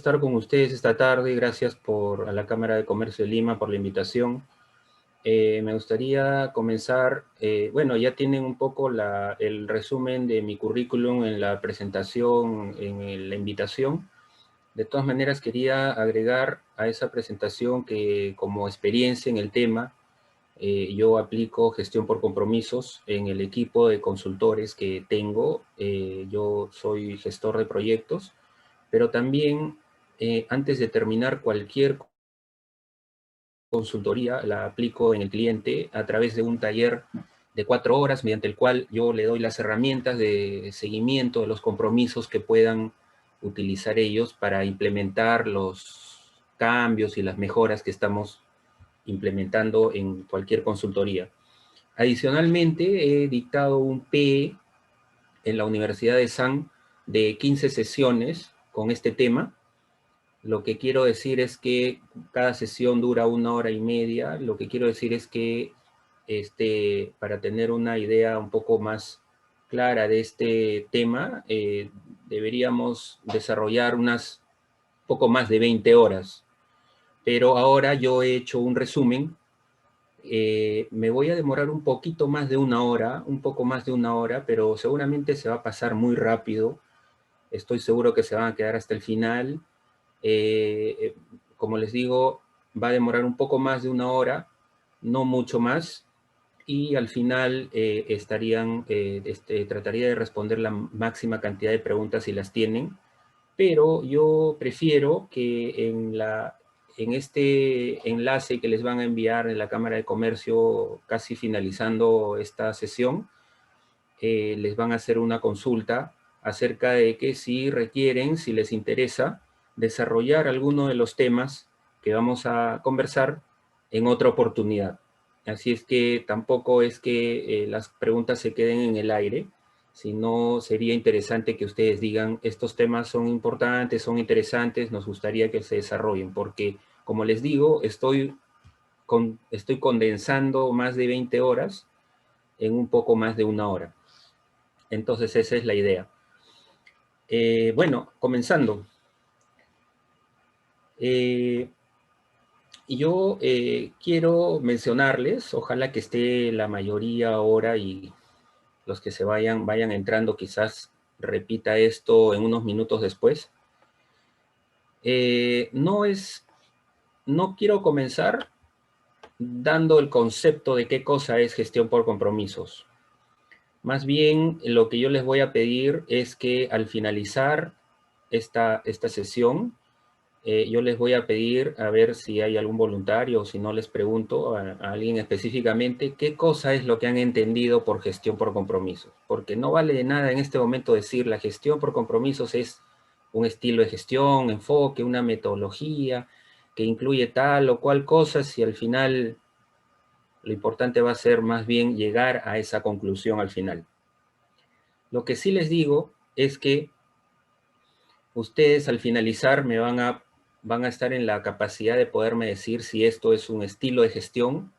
estar con ustedes esta tarde. Gracias a la Cámara de Comercio de Lima por la invitación. Me gustaría comenzar, bueno, ya tienen un poco el resumen de mi currículum en la presentación, en la invitación. De todas maneras, quería agregar a esa presentación que como experiencia en el tema, yo aplico gestión por compromisos en el equipo de consultores que tengo. Yo soy gestor de proyectos, pero también antes de terminar cualquier consultoría la aplico en el cliente a través de un taller de 4 horas, mediante el cual yo le doy las herramientas de seguimiento de los compromisos que puedan utilizar ellos para implementar los cambios y las mejoras que estamos implementando en cualquier consultoría. Adicionalmente, he dictado un PE en la Universidad de San de 15 sesiones con este tema. Lo que quiero decir es que cada sesión dura 1 hora y media. Lo que quiero decir es que para tener una idea un poco más clara de este tema, deberíamos desarrollar poco más de 20 horas. Pero ahora yo he hecho un resumen. Me voy a demorar un poquito más de 1 hora, un poco más de 1 hora, pero seguramente se va a pasar muy rápido. Estoy seguro que se van a quedar hasta el final. Como les digo, va a demorar un poco más de 1 hora, no mucho más, y al final trataría de responder la máxima cantidad de preguntas si las tienen, pero yo prefiero que en este enlace que les van a enviar en la Cámara de Comercio, casi finalizando esta sesión, les van a hacer una consulta acerca de que si requieren, si les interesa, desarrollar alguno de los temas que vamos a conversar en otra oportunidad. Así es que tampoco es que las preguntas se queden en el aire, sino sería interesante que ustedes digan, estos temas son importantes, son interesantes, nos gustaría que se desarrollen, porque, como les digo, estoy condensando más de 20 horas en un poco más de 1 hora. Entonces esa es la idea. Bueno, comenzando. Yo quiero mencionarles, ojalá que esté la mayoría ahora y los que se vayan entrando, quizás repita esto en unos minutos después. No quiero comenzar dando el concepto de qué cosa es gestión por compromisos. Más bien, lo que yo les voy a pedir es que al finalizar esta sesión, yo les voy a pedir a ver si hay algún voluntario o si no les pregunto a alguien específicamente qué cosa es lo que han entendido por gestión por compromisos. Porque no vale de nada en este momento decir la gestión por compromisos es un estilo de gestión, enfoque, una metodología que incluye tal o cual cosa, si al final lo importante va a ser más bien llegar a esa conclusión al final. Lo que sí les digo es que ustedes al finalizar van a estar en la capacidad de poderme decir si esto es un estilo de gestión,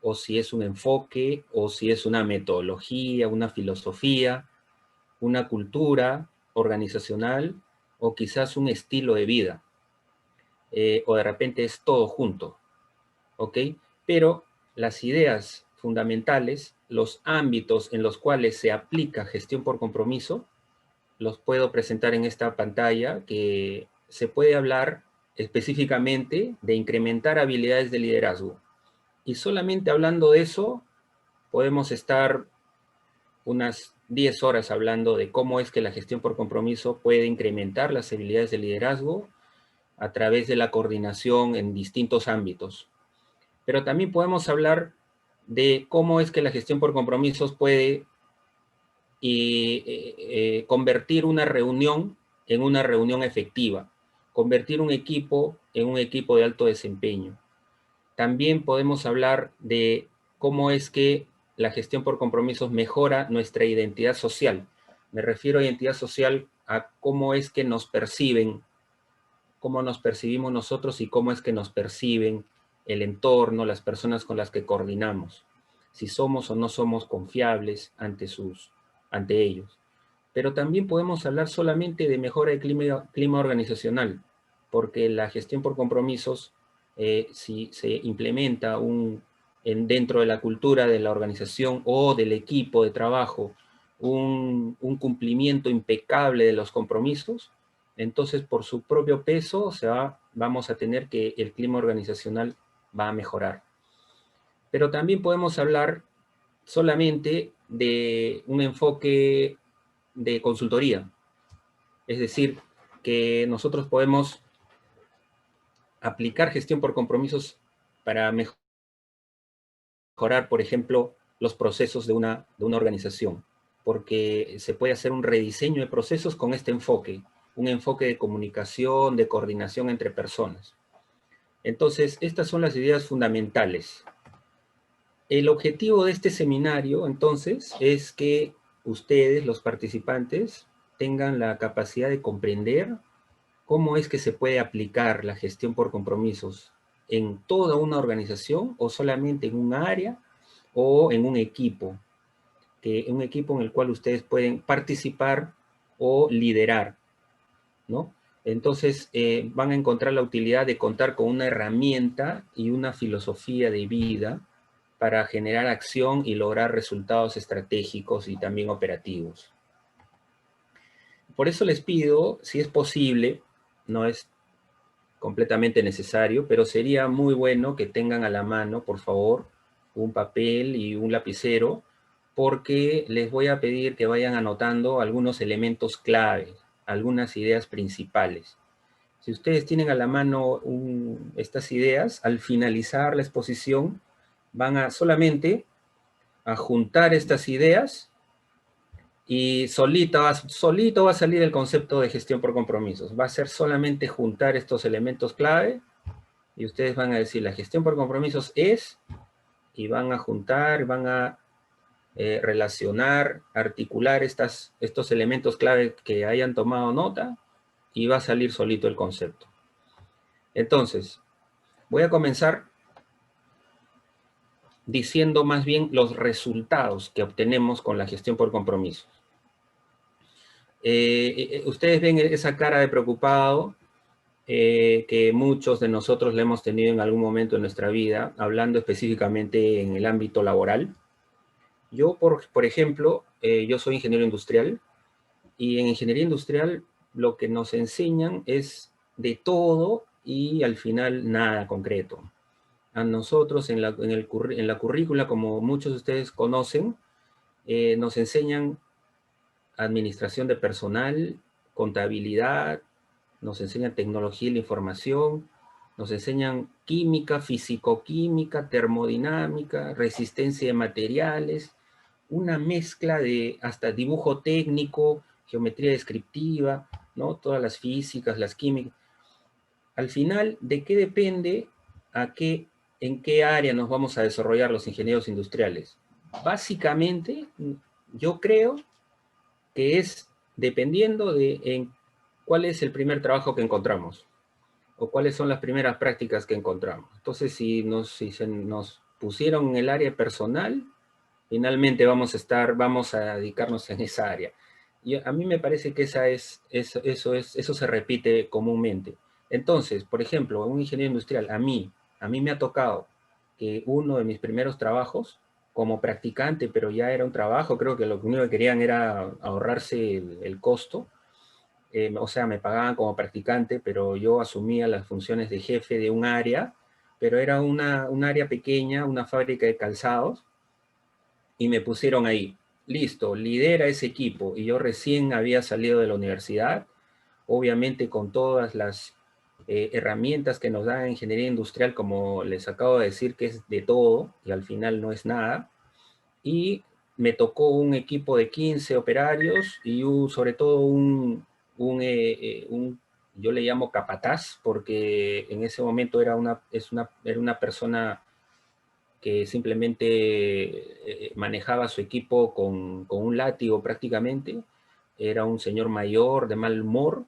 o si es un enfoque, o si es una metodología, una filosofía, una cultura organizacional, o quizás un estilo de vida. O de repente es todo junto, ¿ok? Pero las ideas fundamentales, los ámbitos en los cuales se aplica gestión por compromiso, los puedo presentar en esta pantalla, que se puede hablar específicamente de incrementar habilidades de liderazgo. Y solamente hablando de eso, podemos estar unas 10 horas hablando de cómo es que la gestión por compromiso puede incrementar las habilidades de liderazgo a través de la coordinación en distintos ámbitos. Pero también podemos hablar de cómo es que la gestión por compromisos puede convertir una reunión en una reunión efectiva, convertir un equipo en un equipo de alto desempeño. También podemos hablar de cómo es que la gestión por compromisos mejora nuestra identidad social. Me refiero a identidad social a cómo es que nos perciben, cómo nos percibimos nosotros y cómo es que nos perciben el entorno, las personas con las que coordinamos, si somos o no somos confiables ante ellos. Pero también podemos hablar solamente de mejora del clima organizacional, porque la gestión por compromisos, si se implementa dentro de la cultura de la organización o del equipo de trabajo un cumplimiento impecable de los compromisos, entonces por su propio peso vamos a tener que el clima organizacional va a mejorar. Pero también podemos hablar solamente de un enfoque de consultoría. Es decir, que nosotros podemos aplicar gestión por compromisos para mejorar, por ejemplo, los procesos de una organización, porque se puede hacer un rediseño de procesos con este enfoque, un enfoque de comunicación, de coordinación entre personas. Entonces, estas son las ideas fundamentales. El objetivo de este seminario, entonces, es que ustedes, los participantes, tengan la capacidad de comprender cómo es que se puede aplicar la gestión por compromisos en toda una organización o solamente en un área o en un equipo en el cual ustedes pueden participar o liderar, ¿no? Entonces, van a encontrar la utilidad de contar con una herramienta y una filosofía de vida para generar acción y lograr resultados estratégicos y también operativos. Por eso les pido, si es posible, no es completamente necesario, pero sería muy bueno que tengan a la mano, por favor, un papel y un lapicero, porque les voy a pedir que vayan anotando algunos elementos clave, algunas ideas principales. Si ustedes tienen a la mano estas ideas, al finalizar la exposición, van a solamente a juntar estas ideas y solito va a salir el concepto de gestión por compromisos. Va a ser solamente juntar estos elementos clave y ustedes van a decir, la gestión por compromisos es, y van a juntar, van a relacionar, articular estos elementos clave que hayan tomado nota, y va a salir solito el concepto. Entonces, voy a comenzar diciendo más bien los resultados que obtenemos con la gestión por compromisos. Ustedes ven esa cara de preocupado que muchos de nosotros le hemos tenido en algún momento de nuestra vida, hablando específicamente en el ámbito laboral. Yo, por ejemplo, yo soy ingeniero industrial, y en ingeniería industrial lo que nos enseñan es de todo y al final nada concreto. A nosotros en la currícula, como muchos de ustedes conocen, nos enseñan administración de personal, contabilidad, nos enseñan tecnología y la información, nos enseñan química, fisicoquímica, termodinámica, resistencia de materiales, una mezcla de hasta dibujo técnico, geometría descriptiva, ¿no? Todas las físicas, las químicas. Al final, ¿de qué depende en qué área nos vamos a desarrollar los ingenieros industriales? Básicamente, yo creo que es dependiendo de cuál es el primer trabajo que encontramos o cuáles son las primeras prácticas que encontramos. Entonces, si se nos pusieron en el área personal, finalmente vamos a dedicarnos en esa área. Y a mí me parece que eso se repite comúnmente. Entonces, por ejemplo, un ingeniero industrial, a mí me ha tocado que uno de mis primeros trabajos, como practicante, pero ya era un trabajo, creo que lo único que querían era ahorrarse el costo, o sea, me pagaban como practicante, pero yo asumía las funciones de jefe de un área, pero era un área pequeña, una fábrica de calzados, y me pusieron ahí, listo, lidera ese equipo, y yo recién había salido de la universidad, obviamente con todas las herramientas que nos da ingeniería industrial, como les acabo de decir, que es de todo, y al final no es nada, y me tocó un equipo de 15 operarios, y sobre todo yo le llamo capataz, porque en ese momento era una persona que simplemente manejaba su equipo con un látigo prácticamente. Era un señor mayor de mal humor,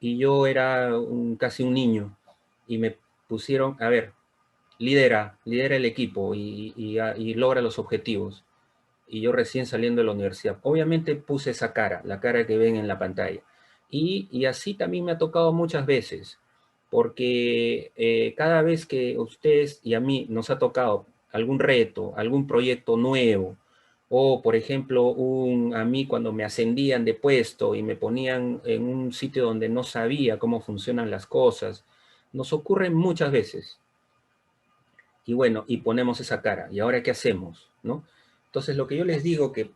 y yo era casi un niño, y me pusieron, a ver, lidera el equipo y logra los objetivos. Y yo recién saliendo de la universidad, obviamente puse esa cara, la cara que ven en la pantalla. Y así también me ha tocado muchas veces. porque cada vez que ustedes y a mí nos ha tocado algún reto, algún proyecto nuevo, o por ejemplo, a mí cuando me ascendían de puesto y me ponían en un sitio donde no sabía cómo funcionan las cosas, nos ocurre muchas veces. Y bueno, y ponemos esa cara. ¿Y ahora qué hacemos? ¿No? Entonces, lo que yo les digo que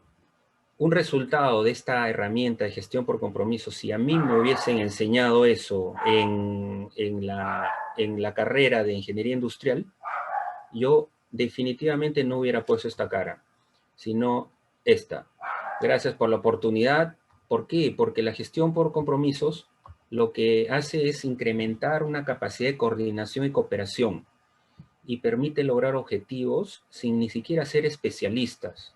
un resultado de esta herramienta de gestión por compromiso, si a mí me hubiesen enseñado eso en la carrera de ingeniería industrial, yo definitivamente no hubiera puesto esta cara, sino esta. Gracias por la oportunidad. ¿Por qué? Porque la gestión por compromisos lo que hace es incrementar una capacidad de coordinación y cooperación y permite lograr objetivos sin ni siquiera ser especialistas.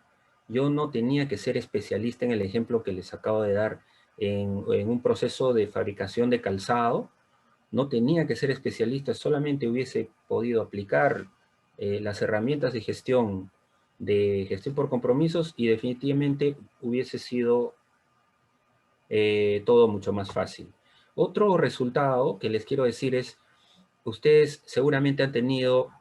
Yo no tenía que ser especialista en el ejemplo que les acabo de dar en un proceso de fabricación de calzado. No tenía que ser especialista, solamente hubiese podido aplicar las herramientas de gestión por compromisos y definitivamente hubiese sido todo mucho más fácil. Otro resultado que les quiero decir es, ustedes seguramente han tenido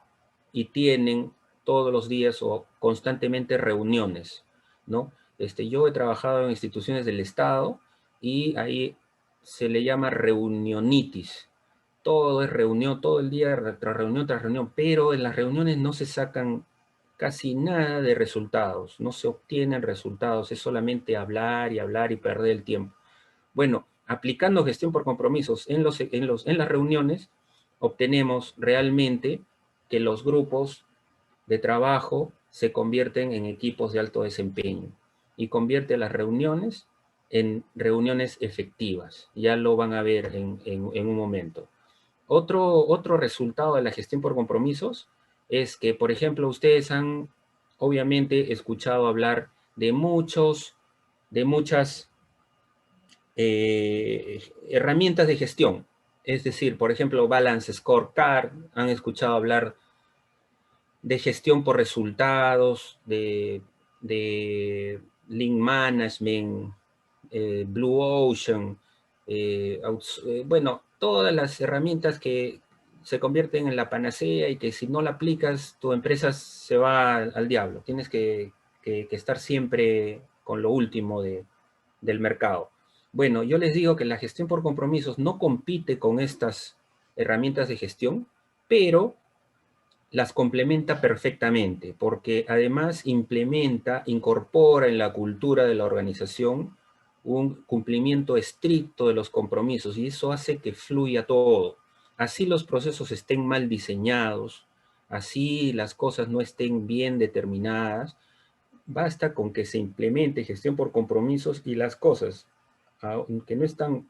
y tienen todos los días o constantemente reuniones, ¿no? Yo he trabajado en instituciones del Estado y ahí se le llama reunionitis. Todo es reunión, todo el día tras reunión, pero en las reuniones no se sacan casi nada de resultados, no se obtienen resultados, es solamente hablar y hablar y perder el tiempo. Bueno, aplicando gestión por compromisos en las reuniones, obtenemos realmente que los grupos de trabajo se convierten en equipos de alto desempeño y convierte las reuniones en reuniones efectivas. Ya lo van a ver en un momento. Otro resultado de la gestión por compromisos es que, por ejemplo, ustedes han obviamente escuchado hablar de muchas herramientas de gestión. Es decir, por ejemplo, Balance Scorecard, han escuchado hablar de gestión por resultados, de Lean Management, Blue Ocean, bueno, todas las herramientas que se convierten en la panacea y que si no la aplicas, tu empresa se va al diablo. Tienes que estar siempre con lo último del mercado. Bueno, yo les digo que la gestión por compromisos no compite con estas herramientas de gestión, pero las complementa perfectamente, porque además incorpora en la cultura de la organización un cumplimiento estricto de los compromisos y eso hace que fluya todo. Así los procesos estén mal diseñados, así las cosas no estén bien determinadas, basta con que se implemente gestión por compromisos y las cosas, aunque no están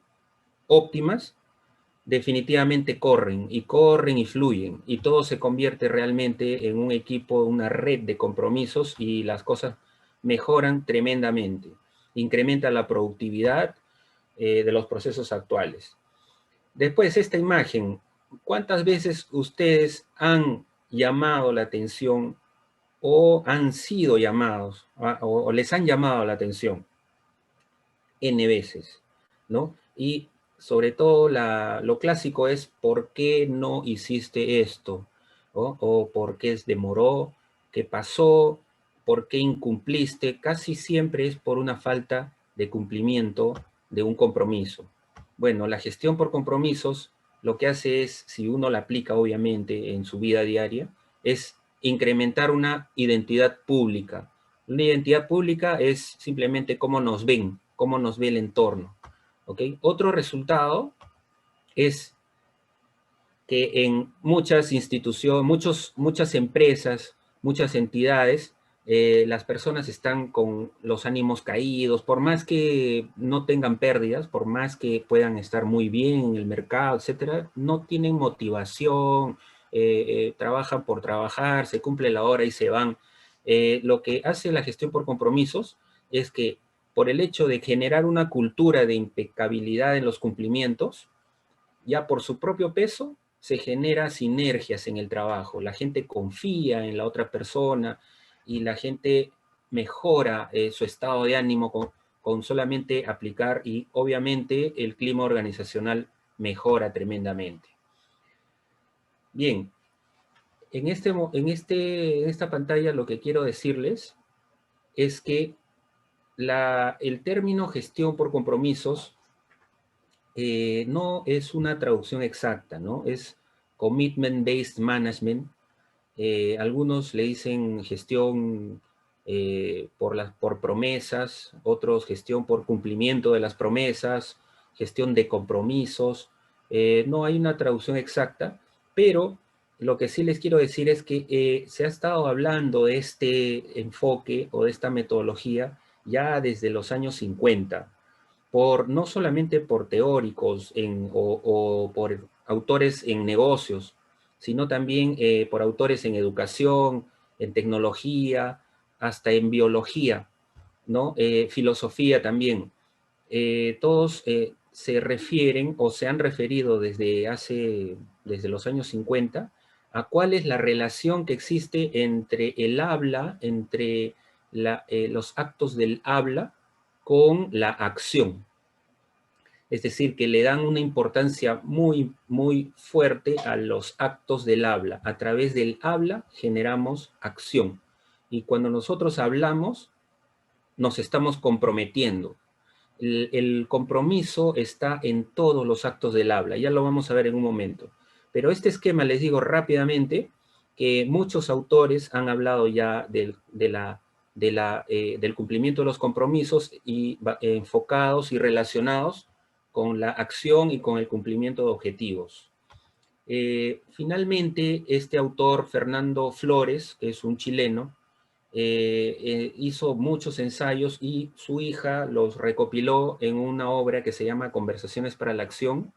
óptimas, definitivamente corren y fluyen y todo se convierte realmente en un equipo, una red de compromisos y las cosas mejoran tremendamente. Incrementa la productividad de los procesos actuales. Después, esta imagen, ¿cuántas veces ustedes han llamado la atención o han sido llamados o les han llamado la atención N veces, ¿no? Y sobre todo lo clásico es ¿por qué no hiciste esto? O ¿por qué demoró? ¿Qué pasó? ¿Por qué incumpliste? Casi siempre es por una falta de cumplimiento de un compromiso. Bueno, la gestión por compromisos lo que hace es, si uno la aplica obviamente en su vida diaria, es incrementar una identidad pública. Una identidad pública es simplemente cómo nos ve el entorno. ¿Okay? Otro resultado es que en muchas instituciones, muchas empresas, muchas entidades, las personas están con los ánimos caídos, por más que no tengan pérdidas, por más que puedan estar muy bien en el mercado, etcétera, no tienen motivación, trabajan por trabajar, se cumple la hora y se van. Lo que hace la gestión por compromisos es que por el hecho de generar una cultura de impecabilidad en los cumplimientos, ya por su propio peso se genera sinergias en el trabajo. La gente confía en la otra persona y la gente mejora su estado de ánimo con solamente aplicar y obviamente el clima organizacional mejora tremendamente. Bien, en esta pantalla lo que quiero decirles es que el término gestión por compromisos no es una traducción exacta, ¿no? Es Commitment-Based Management. Algunos le dicen gestión por promesas, otros gestión por cumplimiento de las promesas, gestión de compromisos. No hay una traducción exacta, pero lo que sí les quiero decir es que se ha estado hablando de este enfoque o de esta metodología ya desde los años 50 no solamente por teóricos o por autores en negocios, sino también por autores en educación, en tecnología, hasta en biología, ¿no? Filosofía también. Todos se refieren o se han referido desde los años 50 a cuál es la relación que existe entre el habla, entre los actos del habla con la acción. Es decir, que le dan una importancia muy, muy fuerte a los actos del habla. A través del habla generamos acción. Y cuando nosotros hablamos, nos estamos comprometiendo. El compromiso está en todos los actos del habla. Ya lo vamos a ver en un momento. Pero este esquema, les digo rápidamente, que muchos autores han hablado ya del cumplimiento de los compromisos y enfocados y relacionados con la acción y con el cumplimiento de objetivos. Finalmente, este autor, Fernando Flores, que es un chileno, hizo muchos ensayos y su hija los recopiló en una obra que se llama Conversaciones para la Acción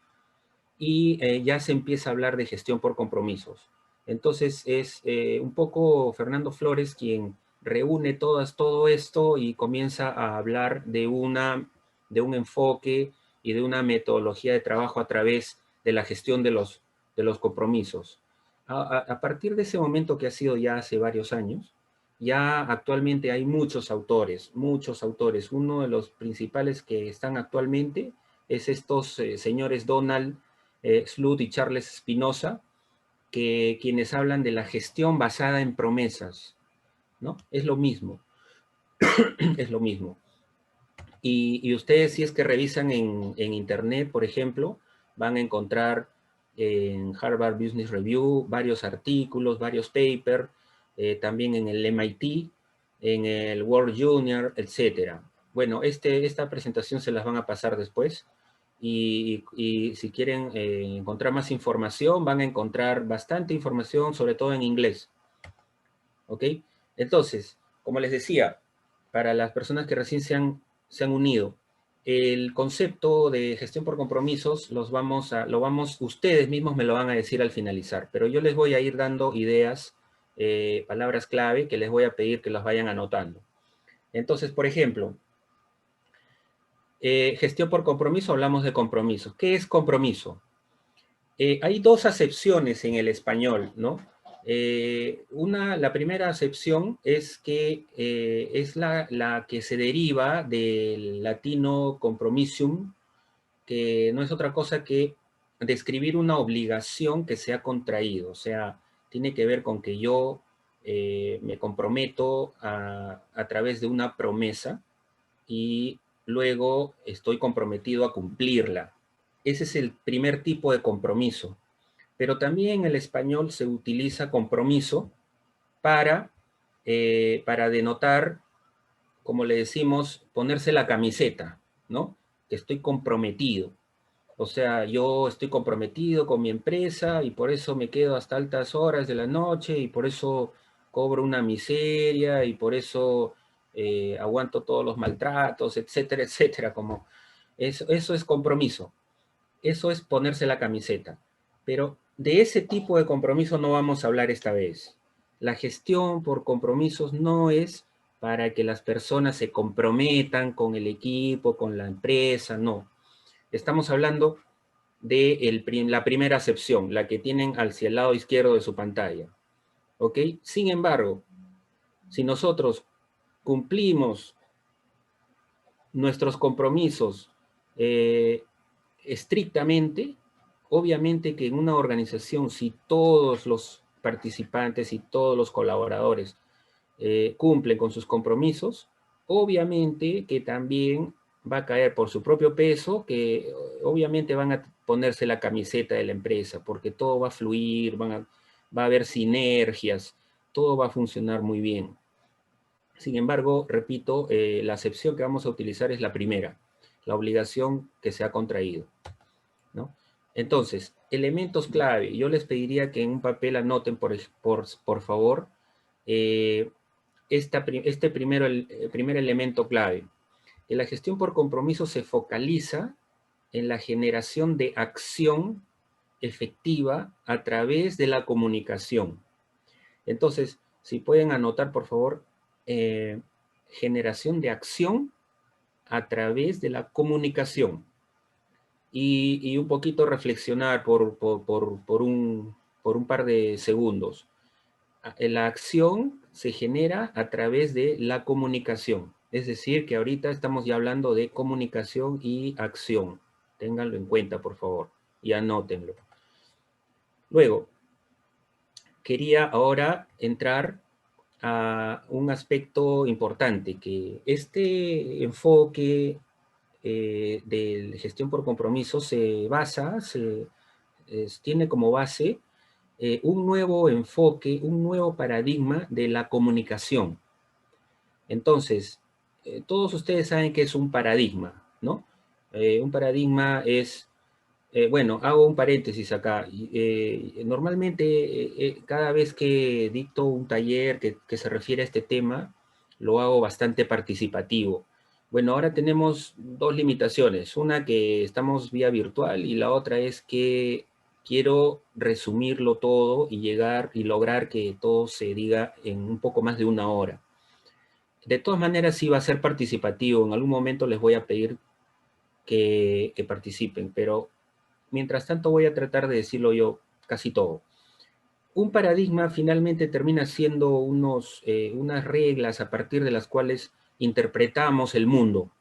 y ya se empieza a hablar de gestión por compromisos. Entonces es un poco Fernando Flores quien reúne todo esto y comienza a hablar de un enfoque y de una metodología de trabajo a través de la gestión de los compromisos. A partir de ese momento, que ha sido ya hace varios años, ya actualmente hay muchos autores, muchos autores. Uno de los principales que están actualmente es estos señores Donald Sluth y Charles Spinoza, quienes hablan de la gestión basada en promesas, ¿no? Es lo mismo, es lo mismo. Y ustedes, si es que revisan en Internet, por ejemplo, van a encontrar en Harvard Business Review varios artículos, varios papers, también en el MIT, en el World Junior, etc. Bueno, esta presentación se las van a pasar después. Y si quieren encontrar más información, van a encontrar bastante información, sobre todo en inglés. ¿Ok? Entonces, como les decía, para las personas que recién se han unido, el concepto de gestión por compromisos ustedes mismos me lo van a decir al finalizar, pero yo les voy a ir dando ideas, palabras clave que les voy a pedir que las vayan anotando. Entonces, por ejemplo, gestión por compromiso, hablamos de compromiso. ¿Qué es compromiso? Hay dos acepciones en el español, ¿no? La primera acepción es que es la que se deriva del latino compromissum, que no es otra cosa que describir una obligación que se ha contraído. O sea, tiene que ver con que yo me comprometo a través de una promesa y luego estoy comprometido a cumplirla. Ese es el primer tipo de compromiso. Pero también en el español se utiliza compromiso para, para denotar, como le decimos, ponerse la camiseta, ¿no? Que estoy comprometido. O sea, yo estoy comprometido con mi empresa y por eso me quedo hasta altas horas de la noche y por eso cobro una miseria y por eso aguanto todos los maltratos, etcétera, etcétera. Como eso es compromiso. Eso es ponerse la camiseta. Pero de ese tipo de compromiso no vamos a hablar esta vez. La gestión por compromisos no es para que las personas se comprometan con el equipo, con la empresa, no. Estamos hablando de la primera acepción, la que tienen hacia el lado izquierdo de su pantalla. ¿Ok? Sin embargo, si nosotros cumplimos nuestros compromisos estrictamente, Obviamente que en una organización, si todos los participantes y todos los colaboradores cumplen con sus compromisos, obviamente que también va a caer por su propio peso, que obviamente van a ponerse la camiseta de la empresa, porque todo va a fluir, va a haber sinergias, todo va a funcionar muy bien. Sin embargo, repito, la acepción que vamos a utilizar es la primera, la obligación que se ha contraído, ¿no? Entonces, elementos clave. Yo les pediría que en un papel anoten, por favor, este primer elemento clave. En la gestión por compromiso se focaliza en la generación de acción efectiva a través de la comunicación. Entonces, si pueden anotar, por favor, generación de acción a través de la comunicación. Y un poquito reflexionar por un par de segundos. La acción se genera a través de la comunicación. Es decir, que ahorita estamos ya hablando de comunicación y acción. Ténganlo en cuenta, por favor, y anótenlo. Luego, quería ahora entrar a un aspecto importante, que este enfoque de gestión por compromiso se basa, tiene como base un nuevo enfoque, un nuevo paradigma de la comunicación. Entonces, todos ustedes saben que es un paradigma, ¿no? Un paradigma es, bueno, hago un paréntesis acá. Normalmente, cada vez que dicto un taller que se refiere a este tema, lo hago bastante participativo. Bueno, ahora tenemos dos limitaciones. Una que estamos vía virtual y la otra es que quiero resumirlo todo y llegar y lograr que todo se diga en un poco más de una hora. De todas maneras, sí va a ser participativo. En algún momento les voy a pedir que participen, pero mientras tanto voy a tratar de decirlo yo casi todo. Un paradigma finalmente termina siendo unas reglas a partir de las cuales interpretamos el mundo.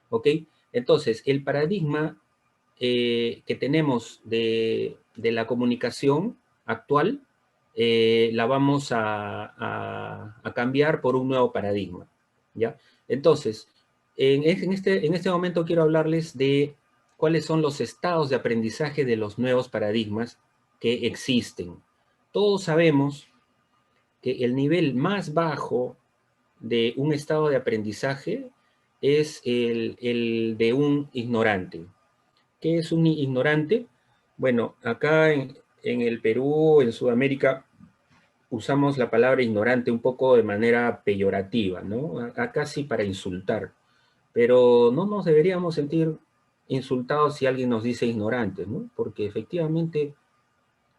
¿Ok? Entonces, el paradigma que tenemos de la comunicación actual la vamos a cambiar por un nuevo paradigma, ¿ya? Entonces, en este momento quiero hablarles de cuáles son los estados de aprendizaje de los nuevos paradigmas que existen. Todos sabemos que el nivel más bajo de un estado de aprendizaje es el de un ignorante. ¿Qué es un ignorante? Bueno, acá en el Perú, en Sudamérica, usamos la palabra ignorante un poco de manera peyorativa, ¿no? Acá sí para insultar, pero no nos deberíamos sentir insultados si alguien nos dice ignorantes, ¿no? Porque efectivamente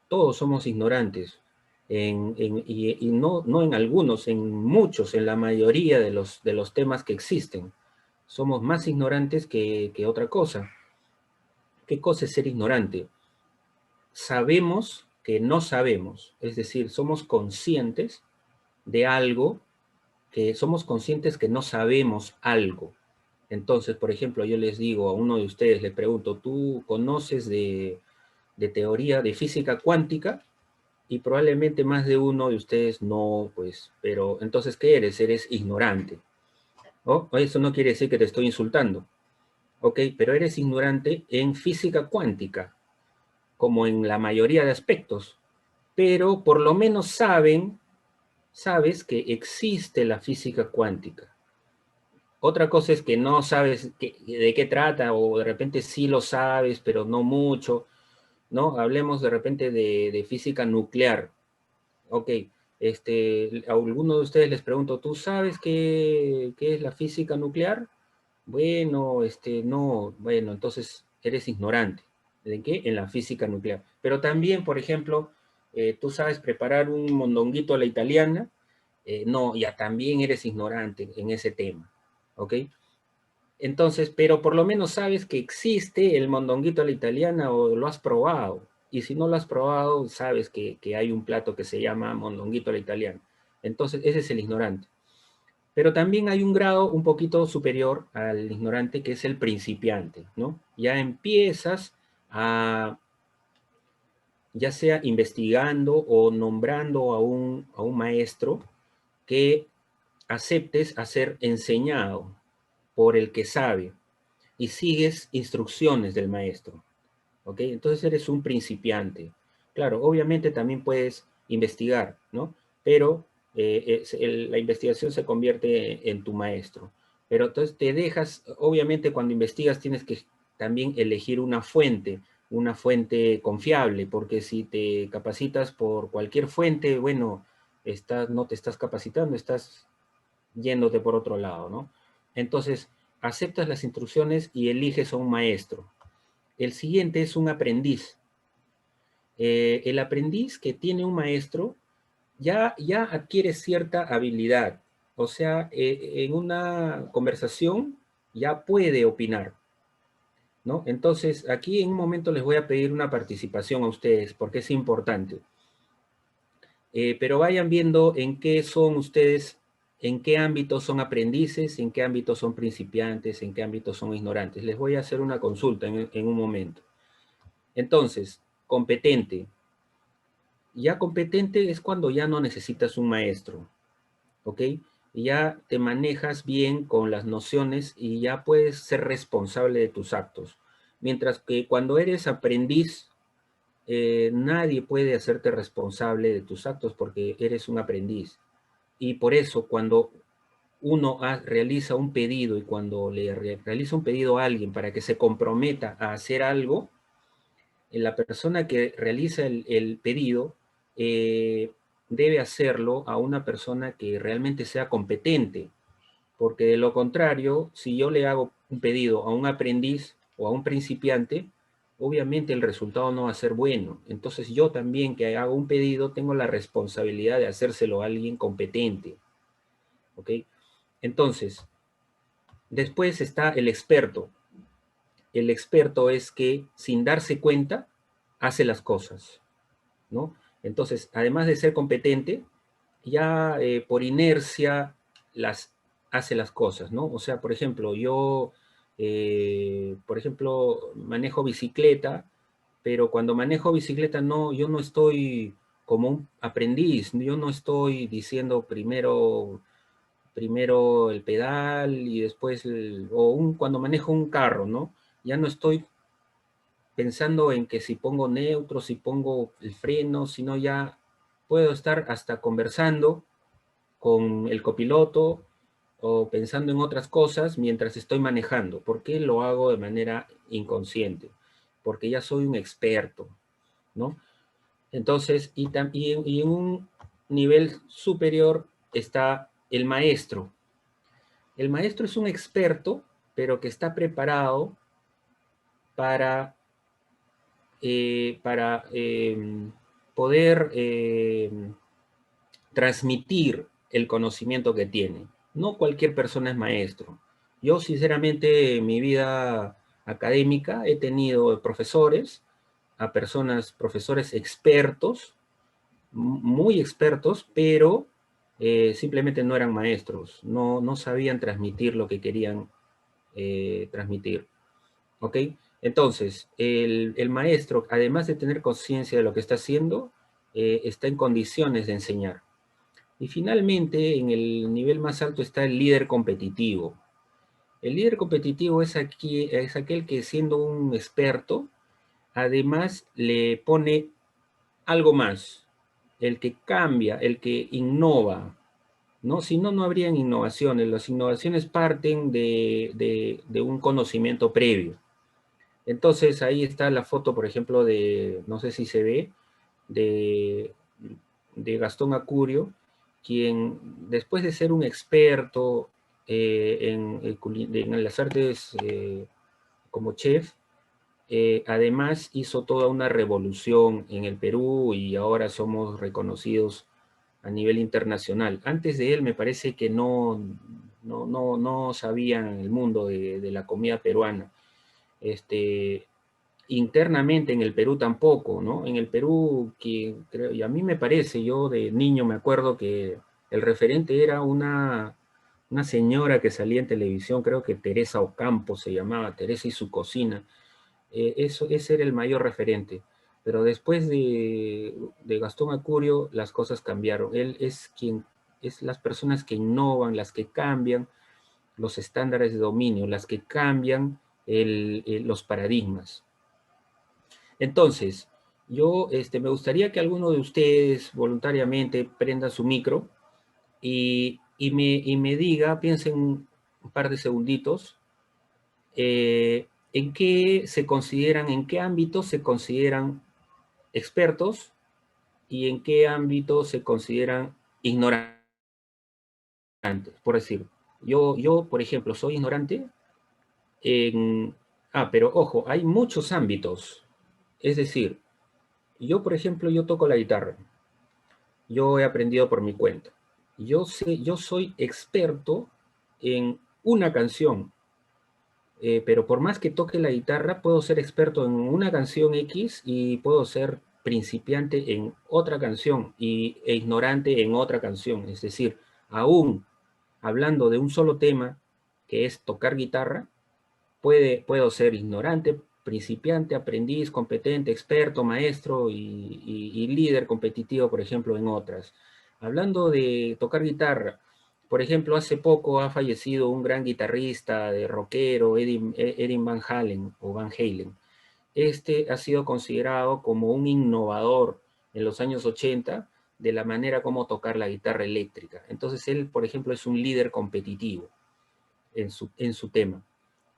todos somos ignorantes, y no en algunos, en muchos, en la mayoría de los temas que existen. Somos más ignorantes que otra cosa. ¿Qué cosa es ser ignorante? Sabemos que no sabemos, es decir, somos conscientes de algo, que somos conscientes que no sabemos algo. Entonces, por ejemplo, yo les digo a uno de ustedes, les pregunto, ¿tú conoces de teoría de física cuántica? Y probablemente más de uno de ustedes no, pues, pero entonces, ¿qué eres? Eres ignorante. ¿Oh? Eso no quiere decir que te estoy insultando, ¿ok? Pero eres ignorante en física cuántica, como en la mayoría de aspectos, pero por lo menos sabes que existe la física cuántica. Otra cosa es que no sabes de qué trata, o de repente sí lo sabes, pero no mucho, ¿no? Hablemos de repente de física nuclear. Ok, a alguno de ustedes les pregunto, ¿tú sabes qué es la física nuclear? Bueno, no, bueno, entonces eres ignorante. ¿De qué? En la física nuclear. Pero también, por ejemplo, tú sabes preparar un mondonguito a la italiana. No, ya también eres ignorante en ese tema. ¿Ok? Entonces, pero por lo menos sabes que existe el mondonguito a la italiana o lo has probado. Y si no lo has probado, sabes que hay un plato que se llama mondonguito a la italiana. Entonces, ese es el ignorante. Pero también hay un grado un poquito superior al ignorante, que es el principiante, ¿no? Ya empiezas ya sea investigando o nombrando a un maestro que aceptes a ser enseñado por el que sabe y sigues instrucciones del maestro, ¿ok? Entonces eres un principiante. Claro, obviamente también puedes investigar, ¿no? Pero la investigación se convierte en tu maestro. Pero entonces te dejas, obviamente cuando investigas tienes que también elegir una fuente confiable, porque si te capacitas por cualquier fuente, bueno, no te estás capacitando, estás yéndote por otro lado, ¿no? Entonces, aceptas las instrucciones y eliges a un maestro. El siguiente es un aprendiz. El aprendiz que tiene un maestro ya adquiere cierta habilidad. O sea, en una conversación ya puede opinar, ¿no? Entonces, aquí en un momento les voy a pedir una participación a ustedes porque es importante. Pero vayan viendo en qué son ustedes, en qué ámbitos son aprendices, en qué ámbitos son principiantes, en qué ámbitos son ignorantes. Les voy a hacer una consulta en un momento. Entonces, competente. Ya competente es cuando ya no necesitas un maestro, ¿ok? Ya te manejas bien con las nociones y ya puedes ser responsable de tus actos. Mientras que cuando eres aprendiz, nadie puede hacerte responsable de tus actos porque eres un aprendiz. Y por eso cuando uno realiza un pedido y cuando le realiza un pedido a alguien para que se comprometa a hacer algo, la persona que realiza el pedido debe hacerlo a una persona que realmente sea competente, porque de lo contrario, si yo le hago un pedido a un aprendiz o a un principiante, obviamente el resultado no va a ser bueno. Entonces yo también que hago un pedido tengo la responsabilidad de hacérselo a alguien competente. ¿Ok? Entonces, después está el experto. El experto es que sin darse cuenta hace las cosas, ¿no? Entonces, además de ser competente, ya por inercia hace las cosas, ¿no? O sea, por ejemplo, yo, manejo bicicleta, pero cuando manejo bicicleta yo no estoy como un aprendiz, yo no estoy diciendo primero el pedal y después, cuando manejo un carro, ¿no? Ya no estoy pensando en que si pongo neutro, si pongo el freno, sino ya puedo estar hasta conversando con el copiloto o pensando en otras cosas mientras estoy manejando. ¿Por qué lo hago de manera inconsciente? Porque ya soy un experto, ¿no? Entonces, y en un nivel superior está el maestro. El maestro es un experto, pero que está preparado para poder transmitir el conocimiento que tiene. No cualquier persona es maestro. Yo, sinceramente, en mi vida académica he tenido profesores, profesores expertos, muy expertos, pero simplemente no eran maestros, no sabían transmitir lo que querían transmitir. ¿Ok? Entonces, el maestro, además de tener conciencia de lo que está haciendo, está en condiciones de enseñar. Y finalmente, en el nivel más alto está el líder competitivo. El líder competitivo es aquel que siendo un experto, además le pone algo más, el que cambia, el que innova, ¿no? Si no, no habrían innovaciones. Las innovaciones parten de un conocimiento previo. Entonces ahí está la foto, por ejemplo, no sé si se ve, de, de Gastón Acurio, quien después de ser un experto en las artes como chef, además hizo toda una revolución en el Perú y ahora somos reconocidos a nivel internacional. Antes de él me parece que no sabían el mundo de la comida peruana. Internamente en el Perú tampoco, ¿no? En el Perú, y a mí me parece, yo de niño me acuerdo que el referente era una señora que salía en televisión, creo que Teresa Ocampo se llamaba, Teresa y su cocina. ese era el mayor referente. Pero después de Gastón Acurio, las cosas cambiaron. Él es las personas que innovan, las que cambian los estándares de dominio, las que cambian los paradigmas. Entonces, yo me gustaría que alguno de ustedes voluntariamente prenda su micro y me diga, piensen un par de segunditos, en qué se consideran, en qué ámbitos se consideran expertos y en qué ámbitos se consideran ignorantes. Por decir, por ejemplo, soy ignorante en... Ah, pero ojo, hay muchos ámbitos. Es decir, yo, por ejemplo, yo toco la guitarra. Yo he aprendido por mi cuenta. Yo soy experto en una canción, pero por más que toque la guitarra, puedo ser experto en una canción X y puedo ser principiante en otra canción e ignorante en otra canción. Es decir, aún hablando de un solo tema, que es tocar guitarra, puedo ser ignorante, principiante, aprendiz, competente, experto, maestro y líder competitivo, por ejemplo, en otras. Hablando de tocar guitarra, por ejemplo, hace poco ha fallecido un gran guitarrista de rockero, Eddie Van Halen o Van Halen. Este ha sido considerado como un innovador en los años 80 de la manera como tocar la guitarra eléctrica. Entonces él, por ejemplo, es un líder competitivo en su tema.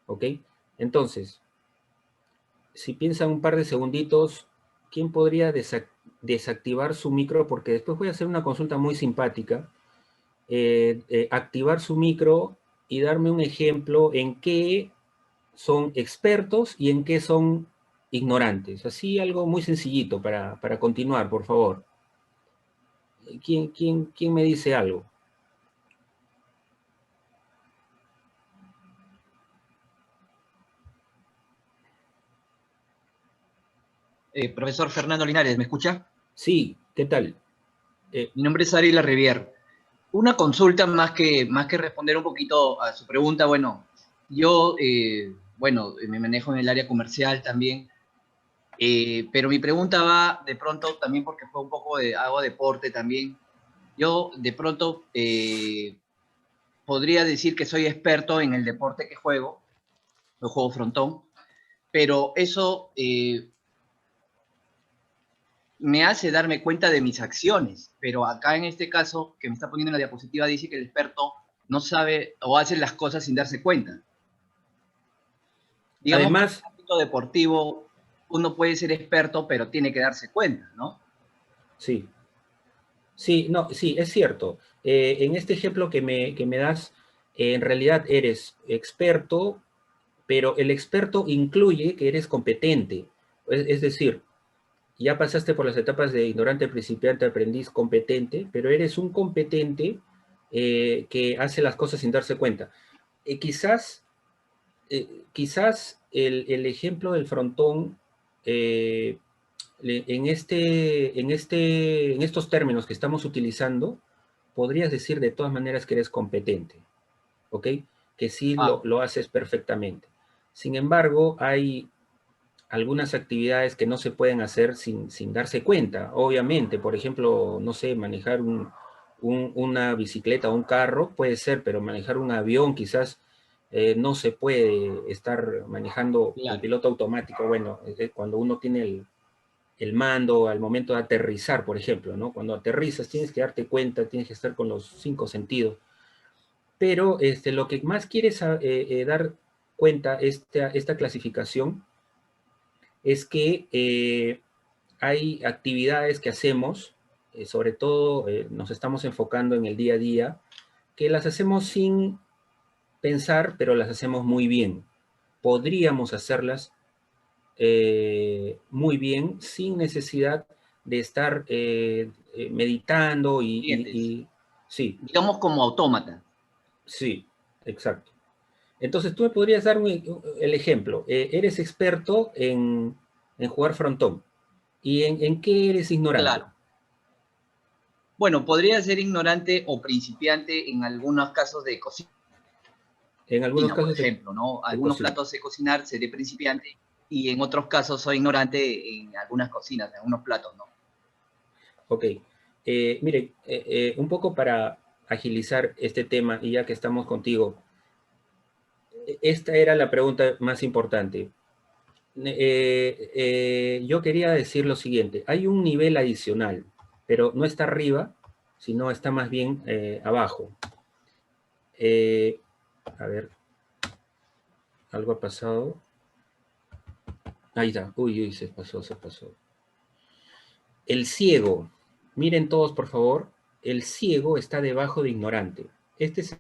¿Ok? Entonces, si piensan un par de segunditos, ¿quién podría desactivar su micro? Porque después voy a hacer una consulta muy simpática. Activar su micro y darme un ejemplo en qué son expertos y en qué son ignorantes. Así algo muy sencillito para continuar, por favor. ¿Quién me dice algo? Profesor Fernando Linares, ¿me escucha? Sí, ¿qué tal? Mi nombre es Ari Larrivière. Una consulta más que responder un poquito a su pregunta. Bueno, yo, me manejo en el área comercial también, pero mi pregunta va de pronto también porque fue un poco hago deporte también. Yo de pronto podría decir que soy experto en el deporte que juego, yo juego frontón, pero eso me hace darme cuenta de mis acciones, pero acá en este caso que me está poniendo en la diapositiva dice que el experto no sabe o hace las cosas sin darse cuenta. Digamos que en Además, el ámbito deportivo uno puede ser experto, pero tiene que darse cuenta, ¿no? sí, sí, no, sí, es cierto. En este ejemplo que me das, en realidad eres experto, pero el experto incluye que eres competente. Es decir, ya pasaste por las etapas de ignorante, principiante, aprendiz, competente, pero eres un competente que hace las cosas sin darse cuenta. Eh, quizás quizás el ejemplo del frontón eh, en estos términos que estamos utilizando, podrías decir de todas maneras que eres competente, ¿ok? Que sí Ah, lo haces perfectamente. Sin embargo, hay algunas actividades que no se pueden hacer sin darse cuenta, obviamente. Por ejemplo, no sé, manejar una bicicleta o un carro puede ser, pero manejar un avión quizás no se puede estar manejando el claro. piloto automático. Bueno, cuando uno tiene el mando al momento de aterrizar, por ejemplo, ¿no? Cuando aterrizas tienes que darte cuenta, tienes que estar con los 5 sentidos. Pero lo que más quieres dar cuenta, esta clasificación, es que hay actividades que hacemos, sobre todo nos estamos enfocando en el día a día, que las hacemos sin pensar, pero las hacemos muy bien. Podríamos hacerlas muy bien sin necesidad de estar meditando Clientes. sí, Digamos como autómata. sí, exacto. Entonces tú me podrías dar el ejemplo. Eres experto en jugar frontón. ¿Y en qué eres ignorante? Claro. Bueno, podría ser ignorante o principiante en algunos casos de cocina, En algunos por casos ejemplo, ¿no? de Algunos cocina. platos de cocinar seré principiante y en otros casos soy ignorante en algunas cocinas, en algunos platos, ¿no? Ok. Mire, un poco para agilizar este tema, y ya que estamos contigo, esta era la pregunta más importante. Yo quería decir lo siguiente. Hay un nivel adicional, pero no está arriba, sino está más bien abajo. A ver, algo ha pasado. Ahí está. Uy, uy, se pasó, se pasó. El ciego. Miren todos, por favor. El ciego está debajo de ignorante. Este es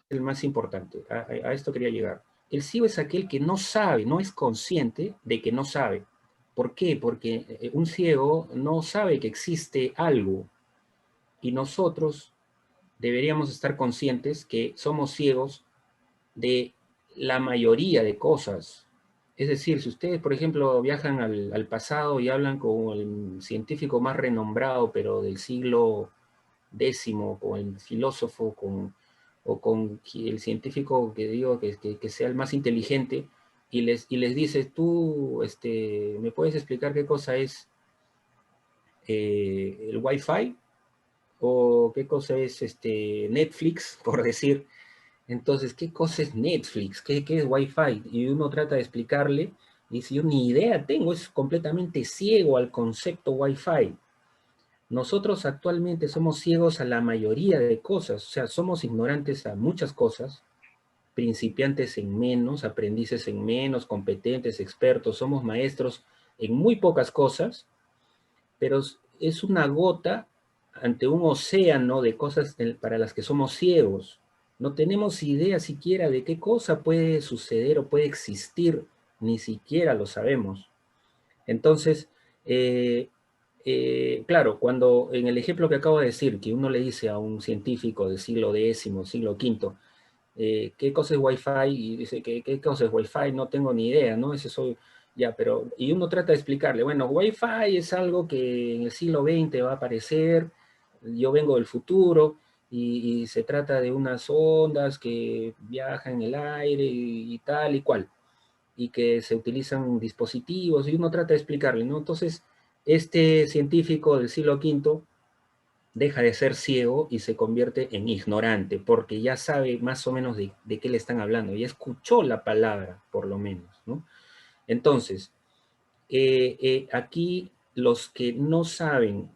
el más importante. A esto quería llegar. El ciego es aquel que no sabe, no es consciente de que no sabe. ¿Por qué? Porque un ciego no sabe que existe algo y nosotros deberíamos estar conscientes que somos ciegos de la mayoría de cosas. Es decir, si ustedes, por ejemplo, viajan al pasado y hablan con el científico más renombrado, pero del siglo X, con el filósofo, o con el científico que digo que sea el más inteligente, y les dices, tú, ¿me puedes explicar qué cosa es el Wi-Fi? ¿O qué cosa es Netflix, por decir? Entonces, ¿qué cosa es Netflix? ¿Qué es Wi-Fi? Y uno trata de explicarle, y dice, yo ni idea tengo, es completamente ciego al concepto Wi-Fi. Nosotros actualmente somos ciegos a la mayoría de cosas, o sea, somos ignorantes a muchas cosas, principiantes en menos, aprendices en menos, competentes, expertos, somos maestros en muy pocas cosas, pero es una gota ante un océano de cosas para las que somos ciegos. No tenemos idea siquiera de qué cosa puede suceder o puede existir, ni siquiera lo sabemos. Entonces, eh, claro, cuando en el ejemplo que acabo de decir, que uno le dice a un científico del siglo X, siglo V, ¿qué cosa es Wi-Fi? Y dice, ¿qué cosa es Wi-Fi? No tengo ni idea, ¿no? Ese soy, ya, pero, y uno trata de explicarle, bueno, Wi-Fi es algo que en el siglo XX va a aparecer, yo vengo del futuro, y se trata de unas ondas que viajan en el aire y tal y cual, y que se utilizan dispositivos, y uno trata de explicarle, ¿no? Entonces, este científico del siglo V deja de ser ciego y se convierte en ignorante, porque ya sabe más o menos de qué le están hablando, ya escuchó la palabra, por lo menos, ¿no? Entonces, aquí los que no saben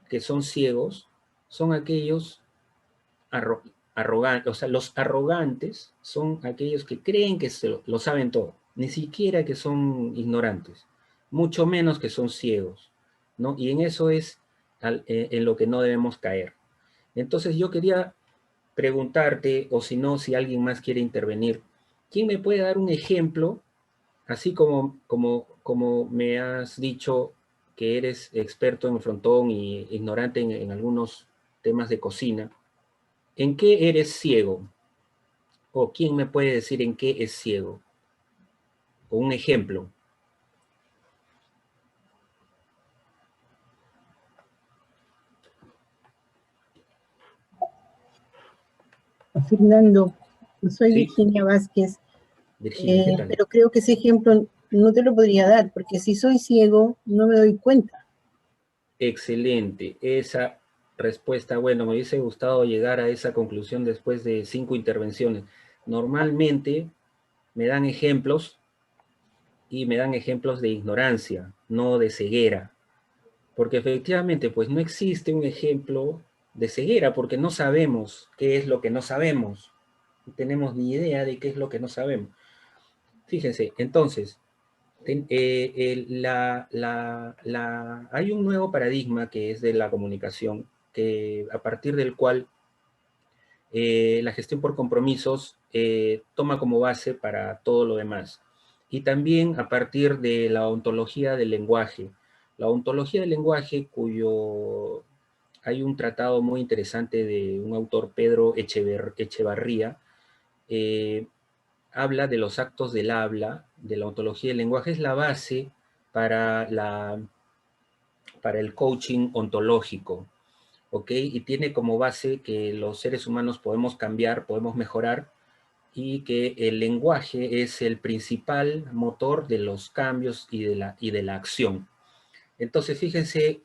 que son ciegos son aquellos arrogantes, o sea, los arrogantes son aquellos que creen que lo saben todo, ni siquiera que son ignorantes, mucho menos que son ciegos, ¿no? Y en eso es en lo que no debemos caer. Entonces yo quería preguntarte, o si no, si alguien más quiere intervenir, ¿quién me puede dar un ejemplo, así como me has dicho que eres experto en frontón y ignorante en algunos temas de cocina? ¿En qué eres ciego? ¿O quién me puede decir en qué es ciego? O un ejemplo. Fernando, soy Sí, Virginia Vázquez, Virginia, ¿qué tal? pero creo que ese ejemplo no te lo podría dar, porque si soy ciego no me doy cuenta. Excelente. Esa respuesta, bueno, me hubiese gustado llegar a esa conclusión después de 5 intervenciones. Normalmente me dan ejemplos y me dan ejemplos de ignorancia, no de ceguera. Porque efectivamente, pues no existe un ejemplo de ceguera, porque no sabemos qué es lo que no sabemos. No tenemos ni idea de qué es lo que no sabemos. Fíjense, entonces, hay un nuevo paradigma que es de la comunicación, que a partir del cual la gestión por compromisos toma como base para todo lo demás. Y también a partir de la ontología del lenguaje. La ontología del lenguaje, cuyo hay un tratado muy interesante de un autor, Pedro Echevarría, eh, habla de los actos del habla, de la ontología del lenguaje, es la base para, para el coaching ontológico, ¿ok? Y tiene como base que los seres humanos podemos cambiar, podemos mejorar, y que el lenguaje es el principal motor de los cambios y de la acción. Entonces, fíjense